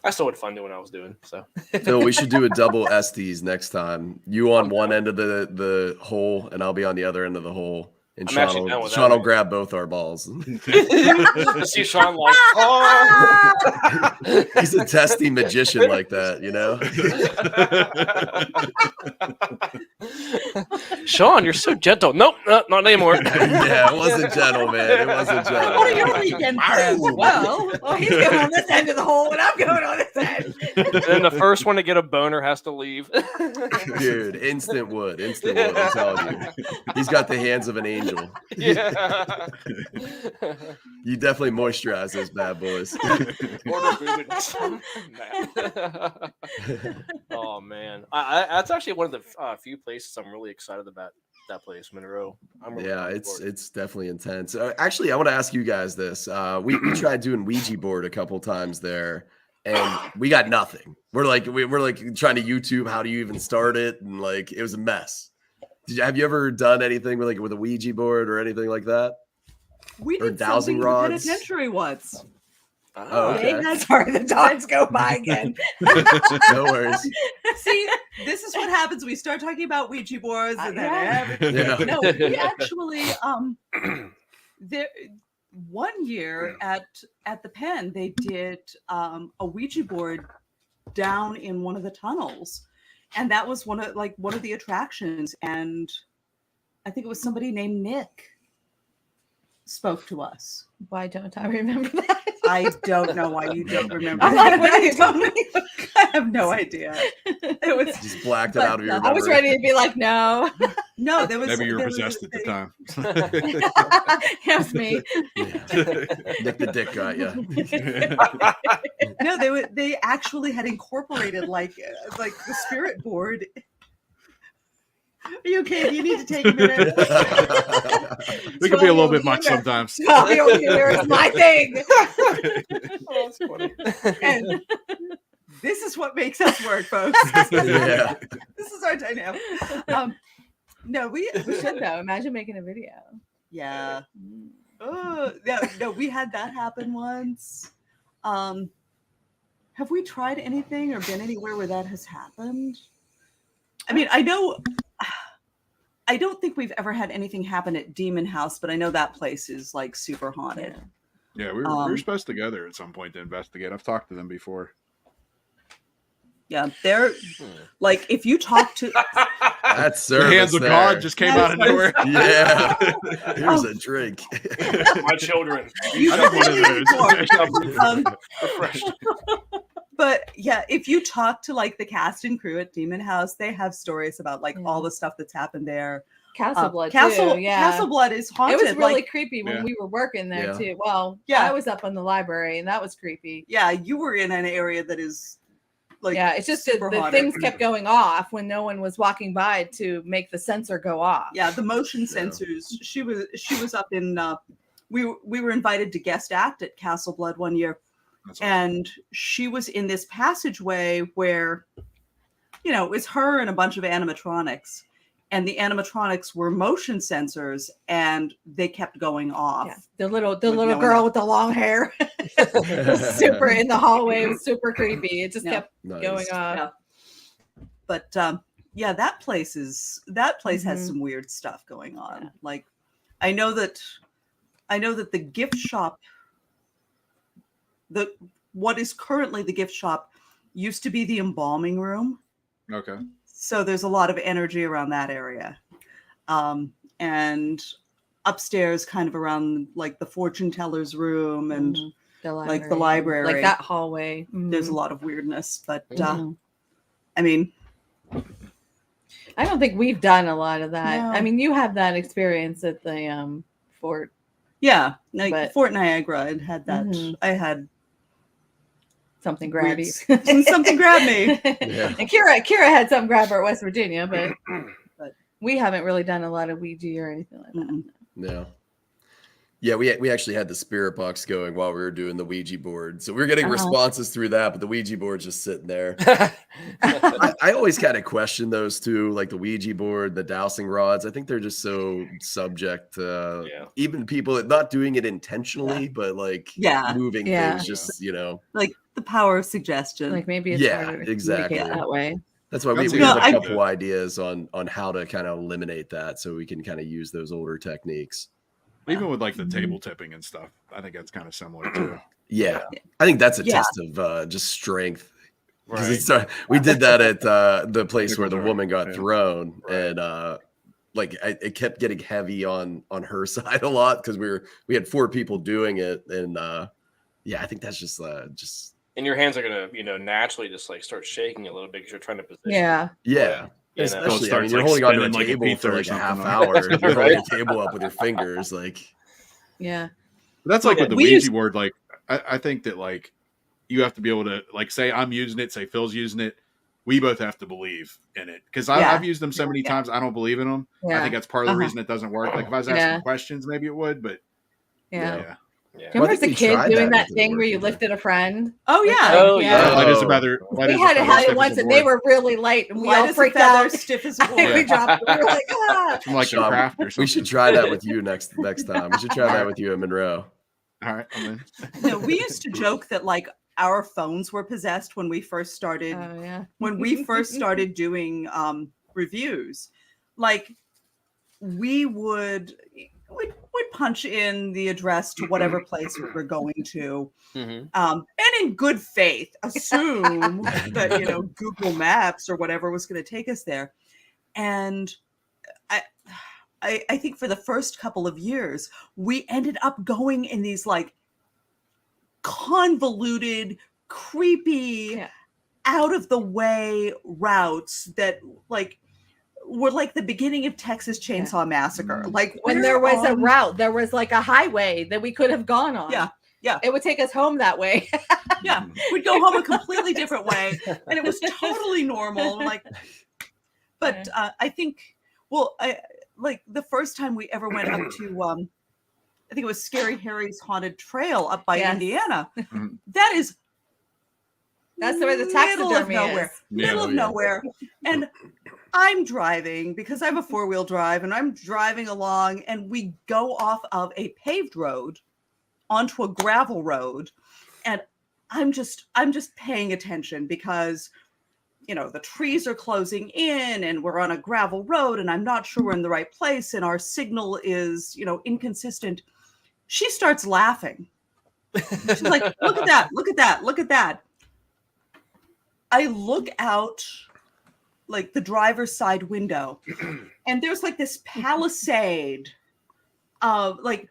I still had fun doing what I was doing. So Phil, we should do a double Estes next time. You on one end of the hole, and I'll be on the other end of the hole. And Sean will grab both our balls. See Sean like, he's a testy magician like that, Sean, you're so gentle. Nope, not anymore. Yeah, it wasn't gentle, man. It wasn't gentle. What are your weekend plans? Well, he's going on this end of the hole, and I'm going on this end. And then the first one to get a boner has to leave. Dude, instant wood, I'm telling you. He's got the hands of an angel. Yeah. You definitely moisturize those bad boys. Oh man, that's actually one of the few places I'm really excited about. That place, Monroe. It's definitely intense. Actually, I want to ask you guys this. We tried doing Ouija board a couple times there, and we got nothing. We're like trying to YouTube how do you even start it, and like it was a mess. Have you ever done anything with a Ouija board or anything like that? We or did dowsing something rods? in the penitentiary once. Oh, okay. Sorry, the dogs go by again. No worries. See, this is what happens. We start talking about Ouija boards, and then no, we actually there. One year at the Penn, they did a Ouija board down in one of the tunnels. And that was one of the attractions. And I think it was somebody named Nick spoke to us. Why don't I remember that? I don't know why you don't remember that. What are you telling me? I have no idea. It was just blacked it out of your memory. I was ready to be like, no. No, there was maybe you were possessed at the time. It was me. Nick the Dick got you. No, they actually had incorporated like the spirit board. Are you okay? Do you need to take a minute? We can be a little bit much sometimes. Audio humor is my thing. Oh, that's funny. And this is what makes us work, folks. Yeah. This is our dynamic. No, we should though. Imagine making a video. Yeah. Oh, no, we had that happen once. Have we tried anything or been anywhere where that has happened? I mean, I don't think we've ever had anything happen at Demon House, but I know that place is like super haunted. Yeah, we were supposed to go there at some point to investigate. I've talked to them before. Yeah, they're like, if you talk to that service, the hands of God just came out of nowhere. Yeah, here's a drink. My children. Refreshed. But yeah, if you talk to like the cast and crew at Demon House, they have stories about like all the stuff that's happened there. Castle Blood Castle too. Yeah. Castle Blood is haunted. It was really like, creepy when Yeah. we were working there Yeah. too. Well, Yeah. I was up in the library and that was creepy. yeah, you were in an area that is like Yeah, it's just that super the haunted. things kept going off when no one was walking by to make the sensor go off. Yeah, the motion sensors. She was up in we were invited to guest act at Castle Blood one year. That's awesome. And she was in this passageway where, you know, it was her and a bunch of animatronics. And the animatronics were motion sensors and they kept going off. Yeah. The little no one girl else. with the long hair. Super in the hallway. It was super creepy. It just Yeah. kept Nice. going off. Yeah. But yeah, that place has Mhm. some weird stuff going on. Yeah. Like I know that the gift shop, what is currently the gift shop used to be the embalming room. Okay. So there's a lot of energy around that area. And upstairs kind of around like the fortune teller's room and Mhm. like the library. Like that hallway. there's a Mhm. lot of weirdness. But Mhm. I mean, I don't think we've done a lot of that. No. I mean, you have that experience at the fort. yeah, like But- Fort Niagara, I had that. Mhm. I had Something grab you. something grabbed me. Yeah. And Kira had something grab her at West Virginia, but we haven't really done a lot of Ouija or anything like that. Mm-mm. No. Yeah, we actually had the spirit box going while we were doing the Ouija board. So we were getting responses through that, but the Ouija board's just sitting there. I always kind of question those two, like the Ouija board, the dowsing rods. I think they're just so subject to even people that not doing it intentionally, but like moving Yeah. things just, you know. Like the power of suggestion. Like maybe it's Yeah, harder to exactly. communicate that way. That's why That's we a have good a idea. couple ideas on how to kind of eliminate that so we can kind of use those older techniques. Even with like the table tipping and stuff, I think that's kind of similar too. Yeah. I think that's a Yeah. test of just strength. 'Cause Right. we did that at the place where the Pickle woman got jar, yeah. thrown, Right. and like it kept getting heavy on her side a lot because we had 4 people doing it, and yeah, I think that's just And your hands are gonna, naturally just like start shaking a little bit because you're trying to position. Yeah. yeah. You know? Especially, I mean, starts, you're like, holding onto a spinning like a table pizza for or like a half something. hour. You're holding Right. the table up with your fingers, like Yeah. But that's like Yeah, with the we Ouija used- board. Like, I think that like you have to be able to like say I'm using it, say Phil's using it. We both have to believe in it because Yeah. I've used them so many times. I don't believe in them. I Yeah. think that's part of the Uh-huh. reason it doesn't work. Like if I was asking Yeah. questions, maybe it would, but Yeah. yeah. Yeah. Do you Well, I remember as a think we kid tried doing that that with thing the where you work, lifted a friend? Oh yeah. Oh, Yeah. yeah. Light as a feather. Light We as a had it feather, stiff once as a and they board. were really light and we Light all as a freaked feather, out. stiff as a I think we board. dropped it. We were like, ah. From like a Sean, craft or something. we should try that with you next time. We should try that with you at Monroe. All right, I'm in. No, we used to joke that like our phones were possessed when we first started Oh yeah. doing reviews. Like we'd punch in the address to whatever place we were going to, Mhm. and in good faith assume that Google Maps or whatever was going to take us there. And I think for the first couple of years we ended up going in these like convoluted, creepy, Yeah. out of the way routes that like were like the beginning of Texas Chainsaw Massacre. Like When we're there was a on- route, there was like a highway that we could have gone on. Yeah, yeah. It would take us home that way. Yeah, we'd go home a completely different way, and it was totally normal. But I think, like the first time we ever went up to, I think it was Scary Harry's Haunted Trail up by Yes. Indiana. Mhm. That is That's where the middle of taxidermy nowhere, is. middle of nowhere, and I'm driving because I have a 4-wheel drive, and I'm driving along, and we go off of a paved road onto a gravel road, and I'm just paying attention because the trees are closing in and we're on a gravel road and I'm not sure we're in the right place and our signal is inconsistent. She starts laughing. She's like, look at that, look at that, look at that. I look out like the driver's side window and there's like this palisade of like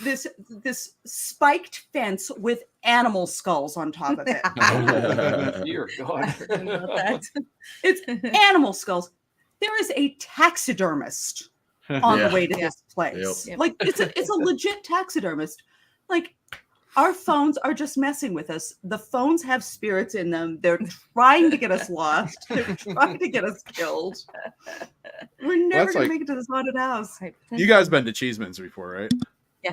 this spiked fence with animal skulls on top of it. Dear God. I forgot about that. It's animal skulls. There is a taxidermist on Yeah. the way to this place. Yep. Like it's a legit taxidermist. Like our phones are just messing with us. The phones have spirits in them. They're trying to get us lost. They're trying to get us killed. We're never gonna make it to this haunted house. You guys been to Cheeseman's before, right?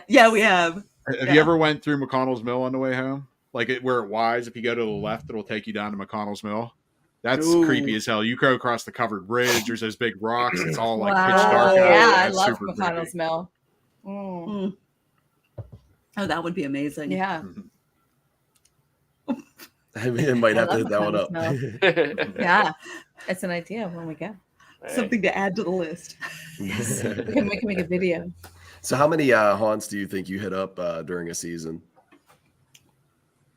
Yeah, we have. Have you ever went through McConnell's Mill on the way home? Like where it wise, if you go to the left, it'll take you down to McConnell's Mill. That's creepy as hell. You go across the covered bridge. There's those big rocks. It's all like pitch dark out. Yeah, I That's love super McConnell's creepy. Mill. Oh, that would be amazing. Yeah. I mean, I might have to hit that one up. Yeah. It's an idea when we go. Something to add to the list. We can make a video. So how many haunts do you think you hit up during a season?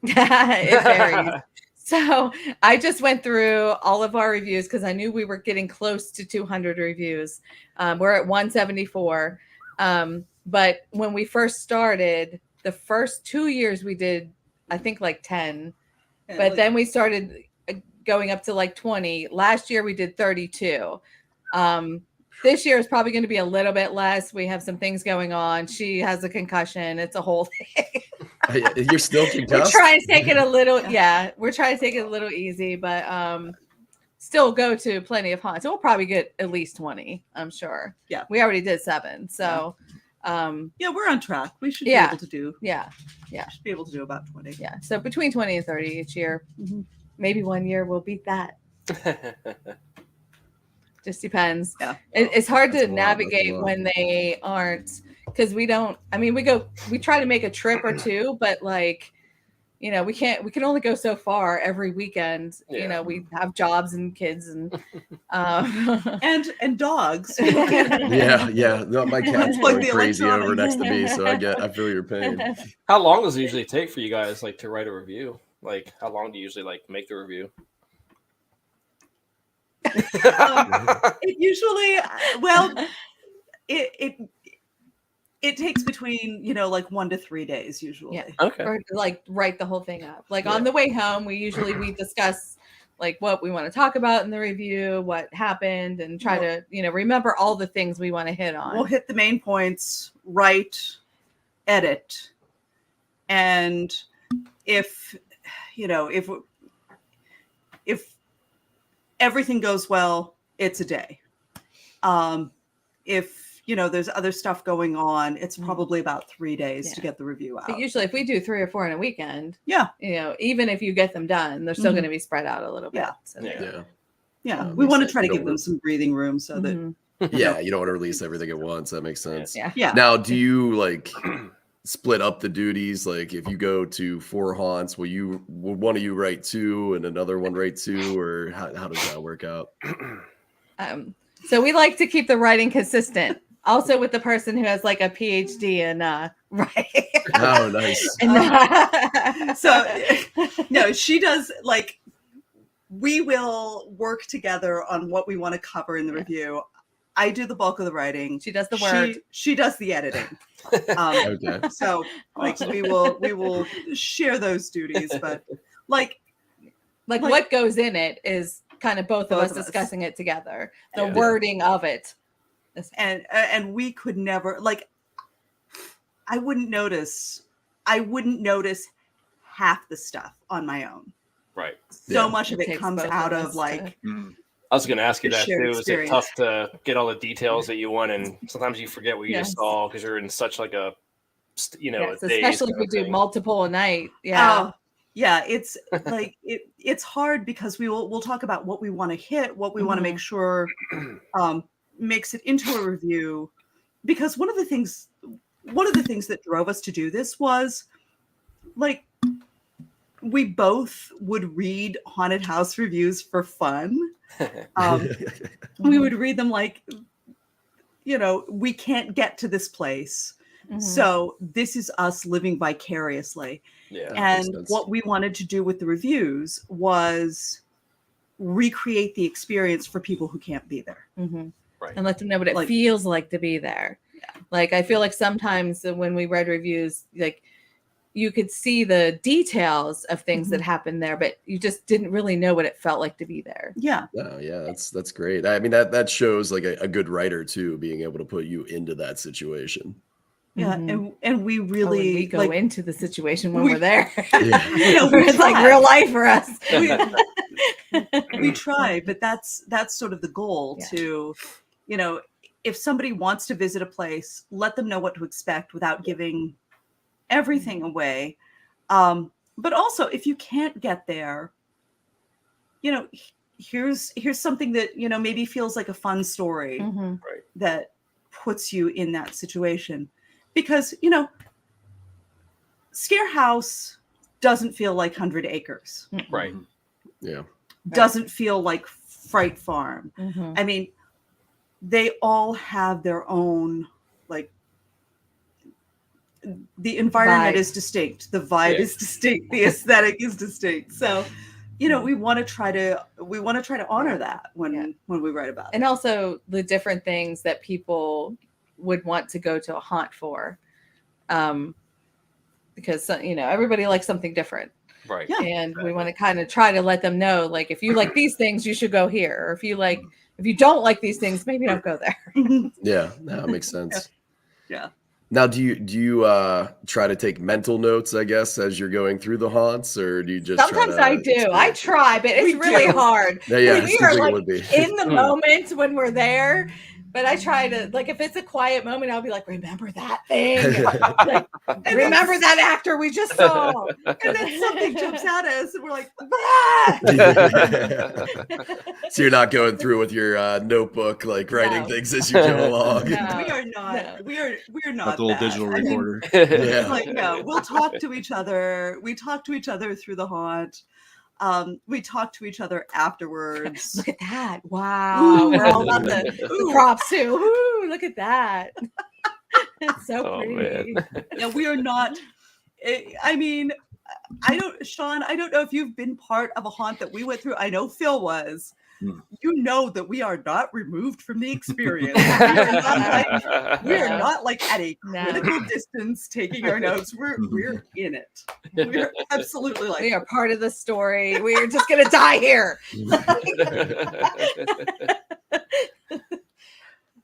It varies. So I just went through all of our reviews because I knew we were getting close to 200 reviews. We're at 174. But when we first started, the first 2 years we did, I think, like 10. But then we started going up to like 20. Last year we did 32. This year is probably going to be a little bit less. We have some things going on. She has a concussion. It's a whole thing. You're still concussed? We're trying to take it a little, we're trying to take it a little easy, but still go to plenty of haunts. We'll probably get at least 20, I'm sure. Yeah. We already did 7. So we're on track. We should be able to do. Yeah. We should be able to do about 20. Yeah. So between 20 and 30 each year. Mm-hmm. Maybe one year we'll beat that. Just depends. Yeah. It's hard to That's a lot, navigate when they aren't, because we try to make a trip or two, but like, we can only go so far every weekend. Yeah. We have jobs and kids and and dogs. Yeah. No, my cat's Like going the crazy over electronics. next to me, so I feel your pain. How long does it usually take for you guys like to write a review? Like how long do you usually like make the review? It usually, it takes between like 1 to 3 days usually. Yeah. Okay. Or like write the whole thing up. Like on the way home, we discuss like what we want to talk about in the review, what happened, and try to remember all the things we want to hit on. We'll hit the main points, write, edit, and if everything goes well, it's a day. If there's other stuff going on, it's probably about 3 days to get the review out. But usually if we do 3 or 4 in a weekend, Yeah. Even if you get them done, they're still going to be spread out a little bit. Yeah. So Yeah. We want to sense. try to You give don't them want- some breathing room so that Yeah, you don't want to release everything at once. That makes sense. Yeah. yeah. Now, do you like split up the duties? Like if you go to 4 haunts, will one of you write 2 and another one write 2, or how does that work out? So we like to keep the writing consistent. Also with the person who has like a PhD in writing. Oh, nice. So no, she does like we will work together on what we want to cover in the review. I do the bulk of the writing. She does the word. She does the editing. Okay. So like we will share those duties, but like what goes in it is kind of both of Both us of us. discussing it together. The Yeah. wording of it. and we could never like I wouldn't notice half the stuff on my own. Right. So Yeah. much of It it takes comes both out of of us like I was going to ask you The that shared too. Is it experience. tough to get all the details that you want, and sometimes you forget what you Yes. just saw because you're in such like a Yes, a daze especially if kind we of do thing. multiple a night. Yeah. yeah, it's like it's hard because we'll talk about what we want to hit, what we want to make sure makes it into a review. Because one of the things that drove us to do this was like we both would read haunted house reviews for fun. We would read them like, we can't get to this place. Mhm. So this is us living vicariously. Yeah. makes And sense. what we wanted to do with the reviews was recreate the experience for people who can't be there. Mhm. Right. And let them know what it Like- feels like to be there. Yeah. Like I feel like sometimes when we read reviews, like you could see the details of things that happened there, but you just didn't really know what it felt like to be there. Yeah. Oh, yeah, that's great. I mean, that shows like a good writer too, being able to put you into that situation. Yeah, and we really we go like, into the situation when we're there. Yeah. It's like real life for us. We try, but that's sort of the goal to, if somebody wants to visit a place, let them know what to expect without giving everything away. But also, if you can't get there, here's something that, maybe feels like a fun story that puts you in that situation. Because, Scare House doesn't feel like 100 Acres. Right. Yeah. Doesn't feel like Fright Farm. I mean, they all have their own, like, the environment is distinct. The vibe is distinct. The aesthetic is distinct. So, we want to try to honor that when we write about it. And also the different things that people would want to go to a haunt for, because everybody likes something different, right? Yeah. And we want to kind of try to let them know, like, if you like these things, you should go here, or if you don't like these things, maybe don't go there. Yeah, that makes sense. Yeah. Now, do you try to take mental notes, I guess, as you're going through the haunts, or do you just sometimes I do. I try, but it's really hard. Yeah, we are like in the moment when we're there. But I try to, like, if it's a quiet moment, I'll be like, remember that thing. Remember that actor we just saw. And then something jumps at us and we're like, So you're not going through with your notebook, like writing things as you go along. No, we are not. We are not. The little digital recorder. Like, no, we'll talk to each other. We talk to each other through the haunt. We talk to each other afterwards. Look at that. Wow. We're all about the props too. Ooh, look at that. It's so pretty. Yeah, we are not. I mean, Sean, I don't know if you've been part of a haunt that we went through. I know Phil was. You know that we are not removed from the experience. We are not like at a critical distance taking our notes. We're in it. We're absolutely like, we are part of the story. We are just gonna die here.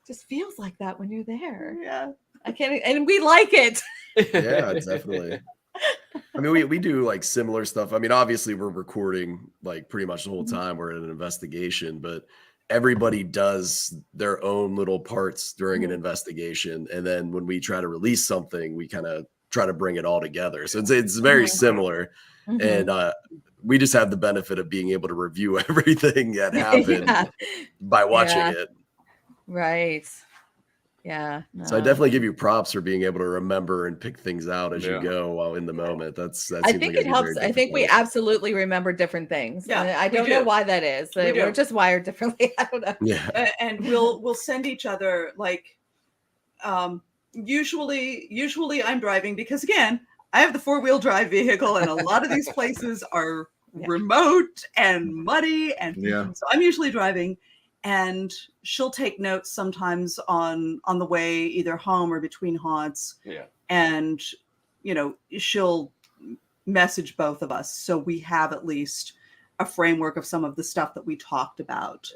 Just feels like that when you're there. Yeah. I can't, and we like it. Yeah, definitely. I mean, we do like similar stuff. I mean, obviously we're recording like pretty much the whole time we're in an investigation, but everybody does their own little parts during an investigation. And then when we try to release something, we kind of try to bring it all together. So it's very similar. And we just have the benefit of being able to review everything that happened by watching it. Right. Yeah. No. So I definitely give you props for being able to remember and pick things out as you go while in the moment. I think it helps. I think we absolutely remember different things. Yeah, I don't know why that is. We're just wired differently. I don't know. Yeah. And we'll send each other like, usually I'm driving because again, I have the 4-wheel drive vehicle and a lot of these places are remote and muddy. And so I'm usually driving. And she'll take notes sometimes on the way either home or between haunts. Yeah. And, she'll message both of us. So we have at least a framework of some of the stuff that we talked about.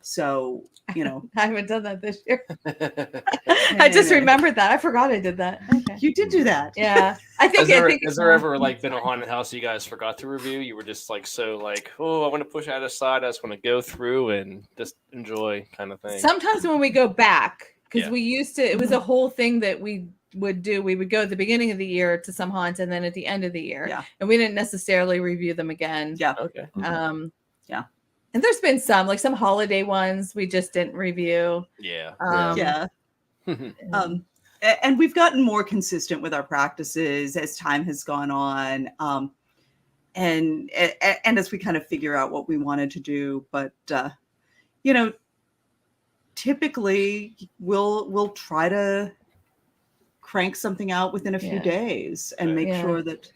So, I haven't done that this year. I just remembered that. I forgot I did that. Okay. You did do that. Yeah. I think has there ever like been a haunted house you guys forgot to review? You were just like, oh, I want to push out aside. I just want to go through and just enjoy kind of thing. Sometimes when we go back, because we used to, it was a whole thing that we would do. We would go at the beginning of the year to some haunts and then at the end of the year. Yeah. And we didn't necessarily review them again. Yeah. Okay. Yeah. And there's been some holiday ones we just didn't review. Yeah. And we've gotten more consistent with our practices as time has gone on. And as we kind of figure out what we wanted to do, but typically we'll try to crank something out within a few days and make sure that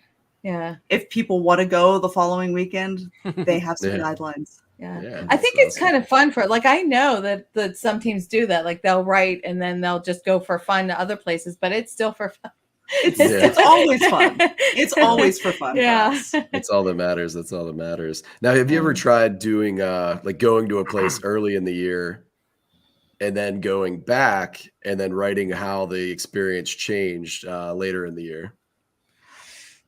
if people want to go the following weekend, they have some guidelines. Yeah. I think it's kind of fun for, like, I know that some teams do that. Like they'll write and then they'll just go for fun to other places, but it's still for fun. It's always fun. It's always for fun. Yeah. For us. That's all that matters. That's all that matters. Now, have you ever tried doing like going to a place early in the year and then going back and then writing how the experience changed later in the year?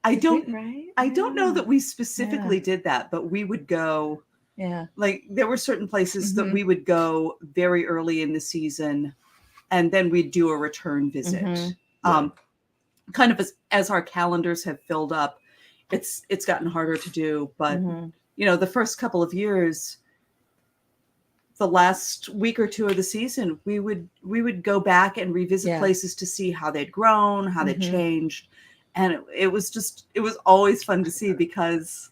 I don't know that we specifically did that, but we would go. Yeah. Like there were certain places that we would go very early in the season, and then we'd do a return visit. Kind of as our calendars have filled up, it's gotten harder to do. But you know, the first couple of years, the last week or two of the season, we would go back and revisit places to see how they'd grown, how they'd changed. And it was always fun to see because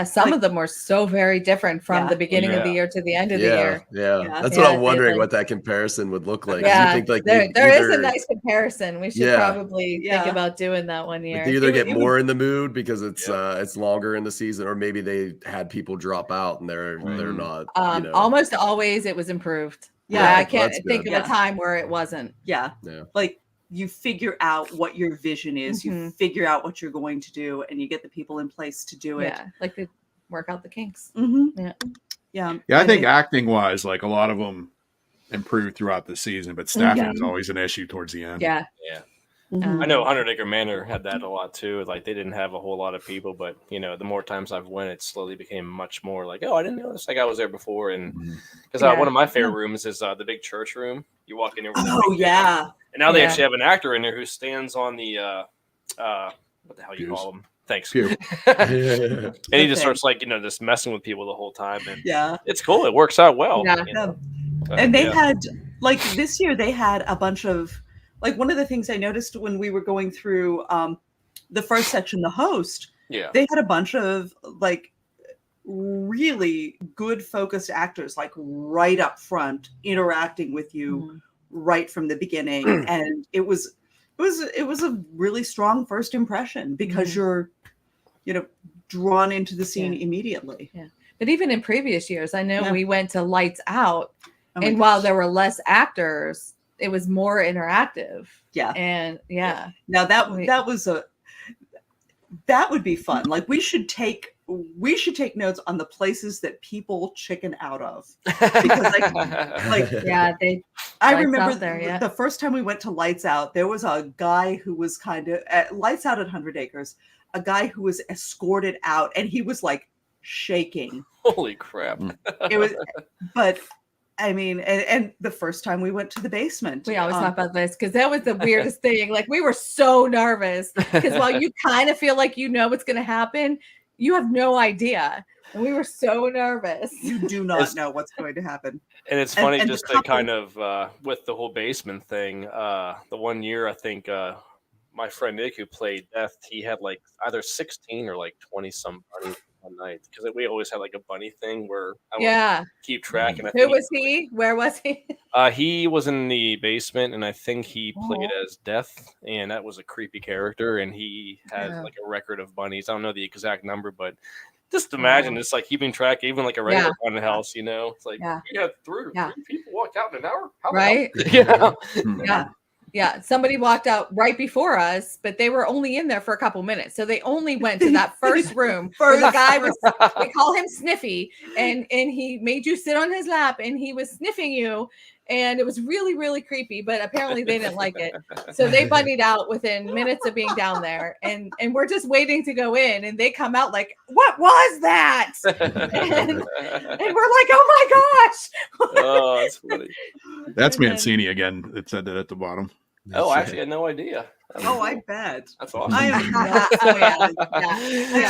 some of them were so very different from the beginning of the year to the end of the year. Yeah. That's what I'm wondering, what that comparison would look like. Yeah, you think like there is a nice comparison. We should probably think about doing that one year. They either get more in the mood because it's longer in the season, or maybe they had people drop out and they're not. Almost always it was improved. Yeah, I can't think of a time where it wasn't. Yeah. Like you figure out what your vision is, you figure out what you're going to do, and you get the people in place to do it. Yeah, like they work out the kinks. Yeah. I think acting wise, like a lot of them improved throughout the season, but staffing is always an issue towards the end. Yeah. I know 100 Acre Manor had that a lot too. Like they didn't have a whole lot of people, but you know, the more times I've went, it slowly became much more like, oh, I didn't know this. Like I was there before, and because one of my favorite rooms is the big church room. You walk in there. And now they actually have an actor in there who stands on the what the hell you call them? Thanks. And he just starts like just messing with people the whole time, and it's cool. It works out well. And they had like this year they had a bunch of. Like one of the things I noticed when we were going through the first section, the host, they had a bunch of like really good focused actors, like right up front, interacting with you right from the beginning, and it was a really strong first impression because you're drawn into the scene immediately. Yeah, but even in previous years, I know we went to Lights Out, and while there were less actors, it was more interactive. And now that would be fun. Like we should take notes on the places that people chicken out of, because I remember the first time we went to Lights Out, there was a guy who was kind of at Lights Out at 100 Acres, a guy who was escorted out, and he was like shaking. Holy crap. It was, but I mean, and the first time we went to the basement. We always talk about this because that was the weirdest thing. Like we were so nervous because while you kind of feel like you know what's going to happen, you have no idea. And we were so nervous. You do not know what's going to happen. And it's funny and just to kind of, with the whole basement thing, the one year I think my friend Nick who played Death, he had like either 16 or like 20 some bunnies one night because we always had like a bunny thing where I would keep track. And who was he? Where was he? He was in the basement, and I think he played as Death, and that was a creepy character. And he had like a record of bunnies. I don't know the exact number, but just imagine it's like keeping track, even like a regular haunted house. It's like you had three people walk out in an hour, right? Yeah, somebody walked out right before us, but they were only in there for a couple minutes. So they only went to that first room where the guy was, we call him Sniffy, and he made you sit on his lap and he was sniffing you. And it was really, really creepy, but apparently they didn't like it. So they bunnied out within minutes of being down there. And we're just waiting to go in, and they come out like, what was that? And we're like, oh my gosh. Oh, that's funny. That's Mancini again. It said that at the bottom. Oh, I actually had no idea. I bet. That's awesome. I am not.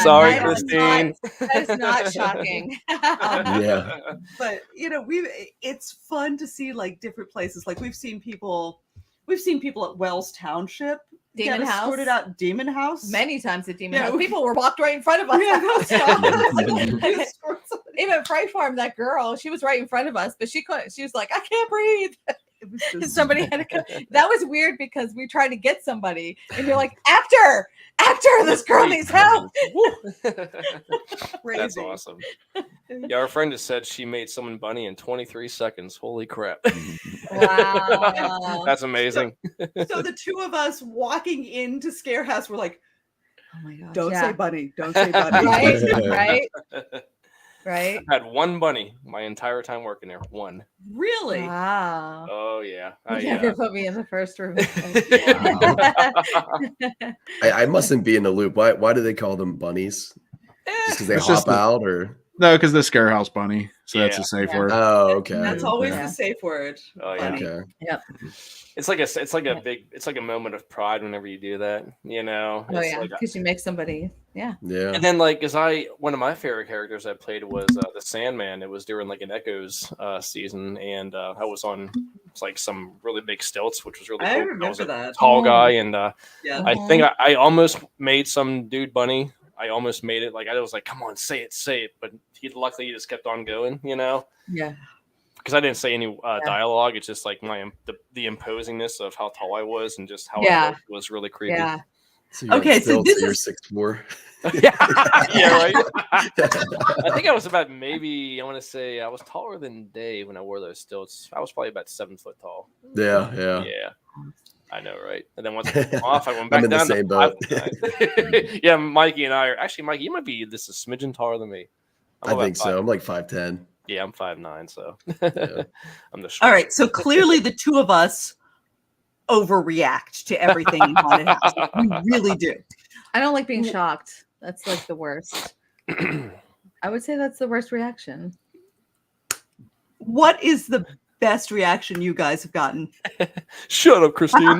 Sorry, Christine. That is not shocking. But it's fun to see like different places. Like we've seen people at Wells Township Demon House. Escorted out Demon House. Many times at Demon House. People were walked right in front of us. Even Fright Farm, that girl, she was right in front of us, but she couldn't. She was like, I can't breathe. It was just Somebody had to come. That was weird because we tried to get somebody, and you're like, actor, this girl needs help. crazy. That's awesome. Yeah, our friend just said she made someone bunny in 23 seconds. Holy crap. Wow. That's amazing. So the two of us walking into Scare House were like, Oh my gosh. don't yeah. say bunny. Don't say bunny. Right? Right? I had one bunny my entire time working there. One. Really? Wow. Oh, yeah. You never put me in the first room. I mustn't be in the loop. Why do they call them bunnies? Just because they It's hop just out, or No, because the scare house bunny. So that's Yeah. a safe Yeah. word. oh, okay. That's always Yeah. the safe word. Oh, yeah. Bunny. Okay. Yep. It's like a moment of pride whenever you do that, you know. Oh It's yeah, like, because you make somebody. Yeah. Yeah. and then like one of my favorite characters I played was the Sandman. It was during like an Echoes season, and I was on like some really big stilts, which was really I cool. I remember was a that. tall Oh. guy, and Yeah. I think I almost made some dude bunny. I almost made it. Like I was like, "Come on, say it!" But luckily he just kept on going, you know. Yeah. Because I didn't say any dialogue. It's just like the imposingness of how tall I was and just how Yeah. I looked was really creepy. Yeah. So you're Okay, so still, this you're is- 6'4". Yeah, right. I think I was about I want to say I was taller than Dave when I wore those stilts. I was probably about 7 foot tall. Yeah. Yeah. I know, right? And then once I took them off, I went back I'm in the down same to boat. 5'9". Yeah, Mikey and I are actually Mikey. You might be just a smidgen taller than me. I think so. I'm like 5'10". Yeah, I'm 5'9", so Yeah. I'm the short. All right. So clearly the two of us overreact to everything in Haunted House. We really do. I don't like being shocked. That's like the worst. I would say that's the worst reaction. What is the best reaction you guys have gotten? Shut up, Christine.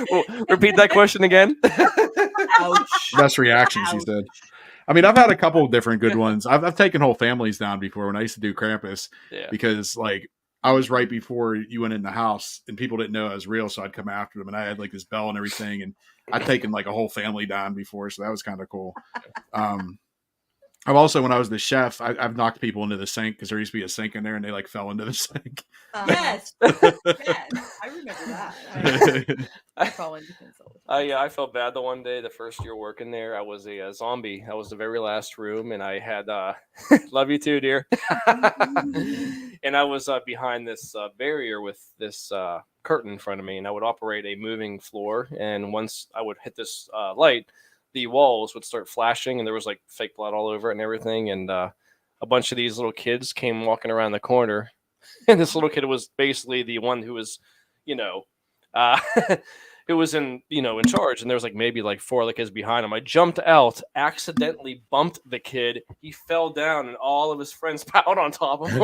Well, repeat that question again. Ouch. Best reactions, he Ouch. said. I mean, I've had a couple of different good ones. I've taken whole families down before when I used to do Krampus Yeah. because like I was right before you went in the house and people didn't know I was real, so I'd come after them and I had like this bell and everything, and I'd taken like a whole family down before, so that was kind of cool. I've also, when I was the chef, I've knocked people into the sink because there used to be a sink in there and they like fell into the sink. Yes. Yes. I remember that. I fall into things all the time. I felt bad the one day, the first year working there. I was a zombie. I was the very last room, and I had love you too, dear. And I was behind this barrier with this curtain in front of me, and I would operate a moving floor. And once I would hit this light, the walls would start flashing, and there was like fake blood all over it and everything. And a bunch of these little kids came walking around the corner, and this little kid was basically the one who was, who was in charge. And there was like maybe like 4 other kids behind him. I jumped out, accidentally bumped the kid. He fell down, and all of his friends piled on top of him.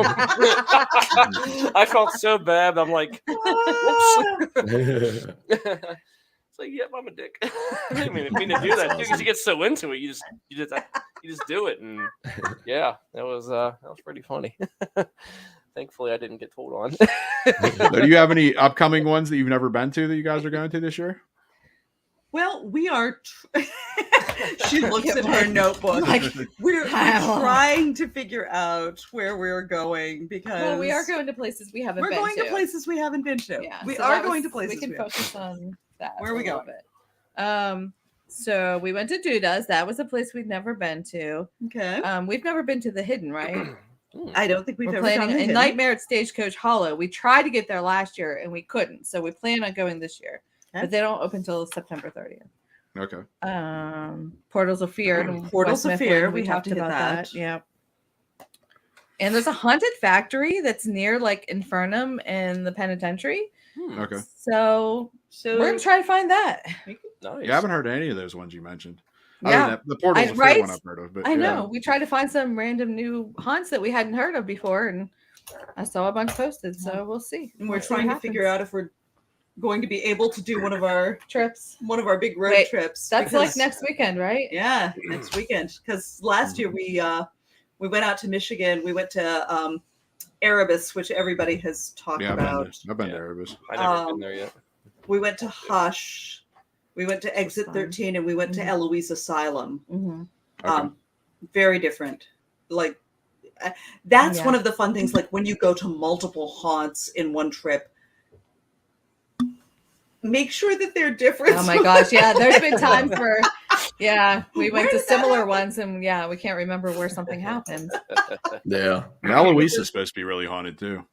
I felt so bad. I'm like, whoops. It's like, yep, I'm a dick. I didn't mean to do that because you get so into it, you just do it, and yeah, that was pretty funny. Thankfully, I didn't get told on. So do you have any upcoming ones that you've never been to that you guys are going to this year? Well, we are. She looks at her notebook. We're trying to figure out where we're going because we are going to places we haven't we're been going to places we haven't been to. Yeah, we so are that going was- to places. We can focus on that. Where are we a little going? bit. So we went to Duda's. That was a place we'd never been to. Okay. We've never been to the Hidden, right? I don't think we've We're ever done planning the a Hidden. Nightmare at Stagecoach Hollow. We tried to get there last year and we couldn't, so we plan on going this year. Okay. But they don't open until September 30th. Okay. Portals of Fear. in Portals West of Fear, Mifflin. we have talked to hit about that. that. Yeah. And there's a haunted factory that's near like Infernum and the penitentiary. Okay. So So we're gonna try to find that. Nice. Yeah, I haven't heard any of those ones you mentioned. Yeah. Other than the Portals of Fear right? one I've heard of, but I yeah. know. We tried to find some random new haunts that we hadn't heard of before, and I saw a bunch posted. So we'll see. and we're We'll see trying what to figure happens. out if we're going to be able to do one of our trips. big road Wait, trips. That's because- like next weekend, right? Yeah, next weekend. Because last year we went out to Michigan. We went to Erebus, which everybody has talked Yeah, about. I've been to Erebus. I've never been there yet. We went to Hush. We went to Exit fun. 13, and we went to Mhm. Eloise Asylum. Mm-hmm. Okay. Very different. Like That's one of the fun things. Like when you go to multiple haunts in one trip, make sure that they're different. Oh my gosh, yeah. There's been times where, we went to similar ones, and we can't remember where something happened. Yeah. Eloise is supposed to be really haunted too.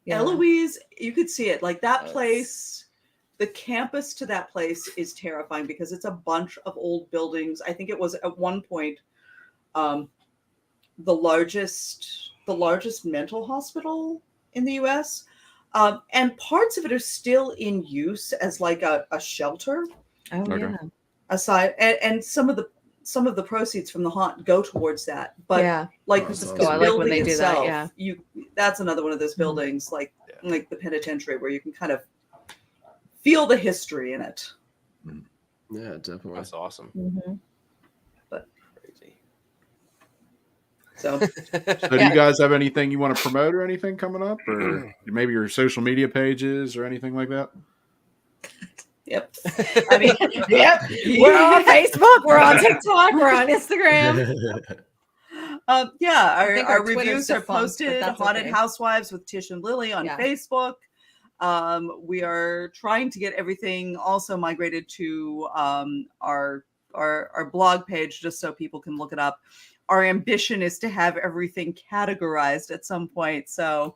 Yeah. Eloise, you could see it. Like that place, the campus to that place is terrifying because it's a bunch of old buildings. I think it was at one point the largest mental hospital in the US. And parts of it are still in use as like a shelter. Oh yeah. Aside, and some of the proceeds from the haunt go towards that. But like that's the awesome. I like when they do that, itself, that's another one of those buildings like the penitentiary where you can kind of feel the history in it. Yeah, definitely. That's awesome. Mm-hmm. But Crazy. So do you guys have anything you want to promote or anything coming up, or maybe your social media pages or anything like that? Yep. I mean, we're on Facebook, we're on TikTok, we're on Instagram. Our Twitter's reviews are defunct, but posted. that's Haunted okay. Housewives with Tish and Lily on Facebook. We are trying to get everything also migrated to our blog page just so people can look it up. Our ambition is to have everything categorized at some point. So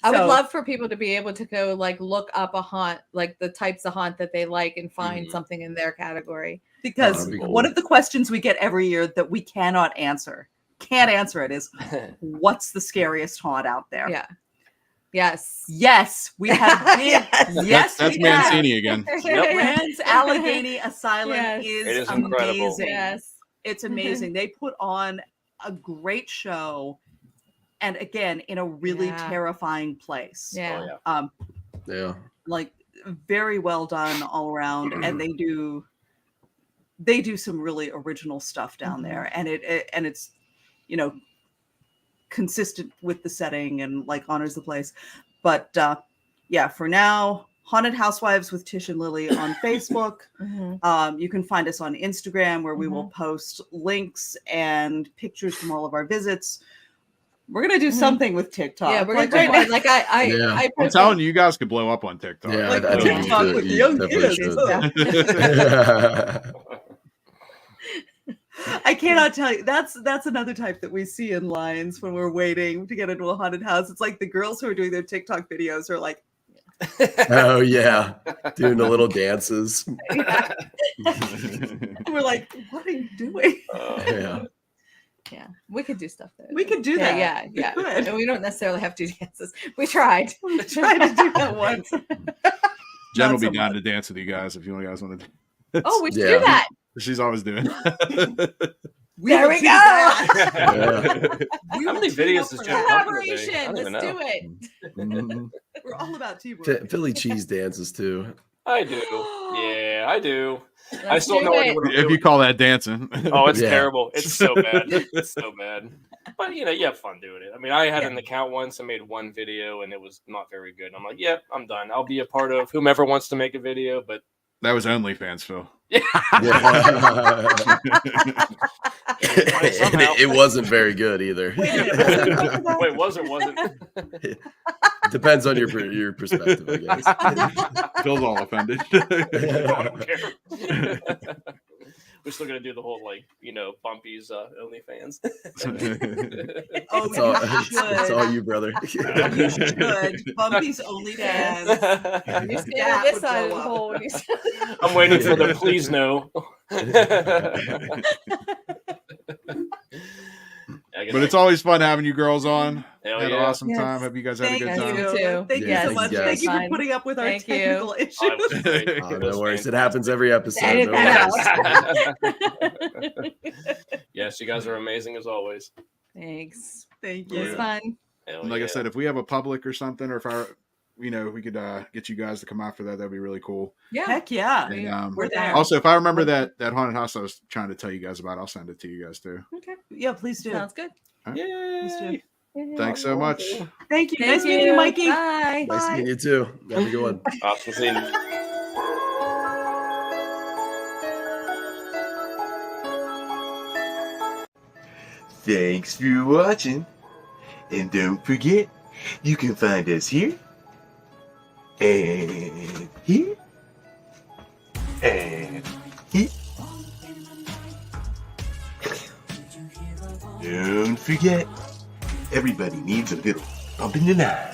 I would love for people to be able to go like look up a haunt, like the types of haunt that they like, and find something in their category. Because one of the questions we get every year that we can't answer it is, what's the scariest haunt out there? Yeah. Yes. Yes, we have been. Yes, that's Mancini again. Rand's Allegheny Asylum is amazing. incredible. Yes. It's amazing. They put on a great show. And again, in a really terrifying place. Yeah. Oh, Yeah. Like very well done all around. And they do some really original stuff down there. And it's, consistent with the setting and like honors the place. But for now, Haunted Housewives with Tish and Lily on Facebook. You can find us on Instagram where we will post links and pictures from all of our visits. We're gonna do something with TikTok. Yeah, we're gonna do one. Like I'm telling you, you guys could blow up on TikTok. Yeah, like I think TikTok with the young kids. I cannot tell you. That's another type that we see in lines when we're waiting to get into a haunted house. It's like the girls who are doing their TikTok videos are like, oh yeah, doing the little dances. We're like, what are you doing? Yeah, we could do stuff there. We could do that. Yeah. And we don't necessarily have to do dances. We tried. We tried to do that once. Jen will be down to dance with you guys if you guys want to. Oh, we should do that. She's always doing. There we go. How many videos does Jen collaboration? Let's do it. We're all about teamwork. Philly cheese dances too. I do. Yeah, I do. I Let's still do know it. what If you call that dancing. Oh, it's terrible. It's so bad. It's so bad. But you have fun doing it. I mean, I had an account once and made one video and it was not very good. I'm like, I'm done. I'll be a part of whomever wants to make a video, but that was OnlyFans, Phil. It wasn't very good either. Wait, was or wasn't? Depends on your perspective, I guess. Phil's all offended. I don't care. We're still gonna do the whole Bumpy's OnlyFans. It's all you, brother. You should. Bumpy's OnlyFans. You stand on this side of the hole. I'm waiting for the please no. But it's always fun having you girls on. Hell Had an awesome time. Hope you guys had a good time. You too. Thank you so much. Thank you for putting up with our technical issues. No worries. It happens every episode. Edit that Yes, you guys are amazing as always. Thanks. Thank It was you. fun. Like I said, if we have a public or something, or if we could get you guys to come out for that, that'd be really cool. Yeah. Heck yeah. And, We're there. Also, if I remember that haunted house I was trying to tell you guys about, I'll send it to you guys too. Okay. Yeah, please do. Sounds good. Yay. Thanks so much. Thank you. Nice meeting you, Mikey. Bye. Nice meeting you too. Have a good one. Awesome seeing you. Thanks for watching. And don't forget, you can find us here, and here, and here. Don't forget, everybody needs a little bump in the night.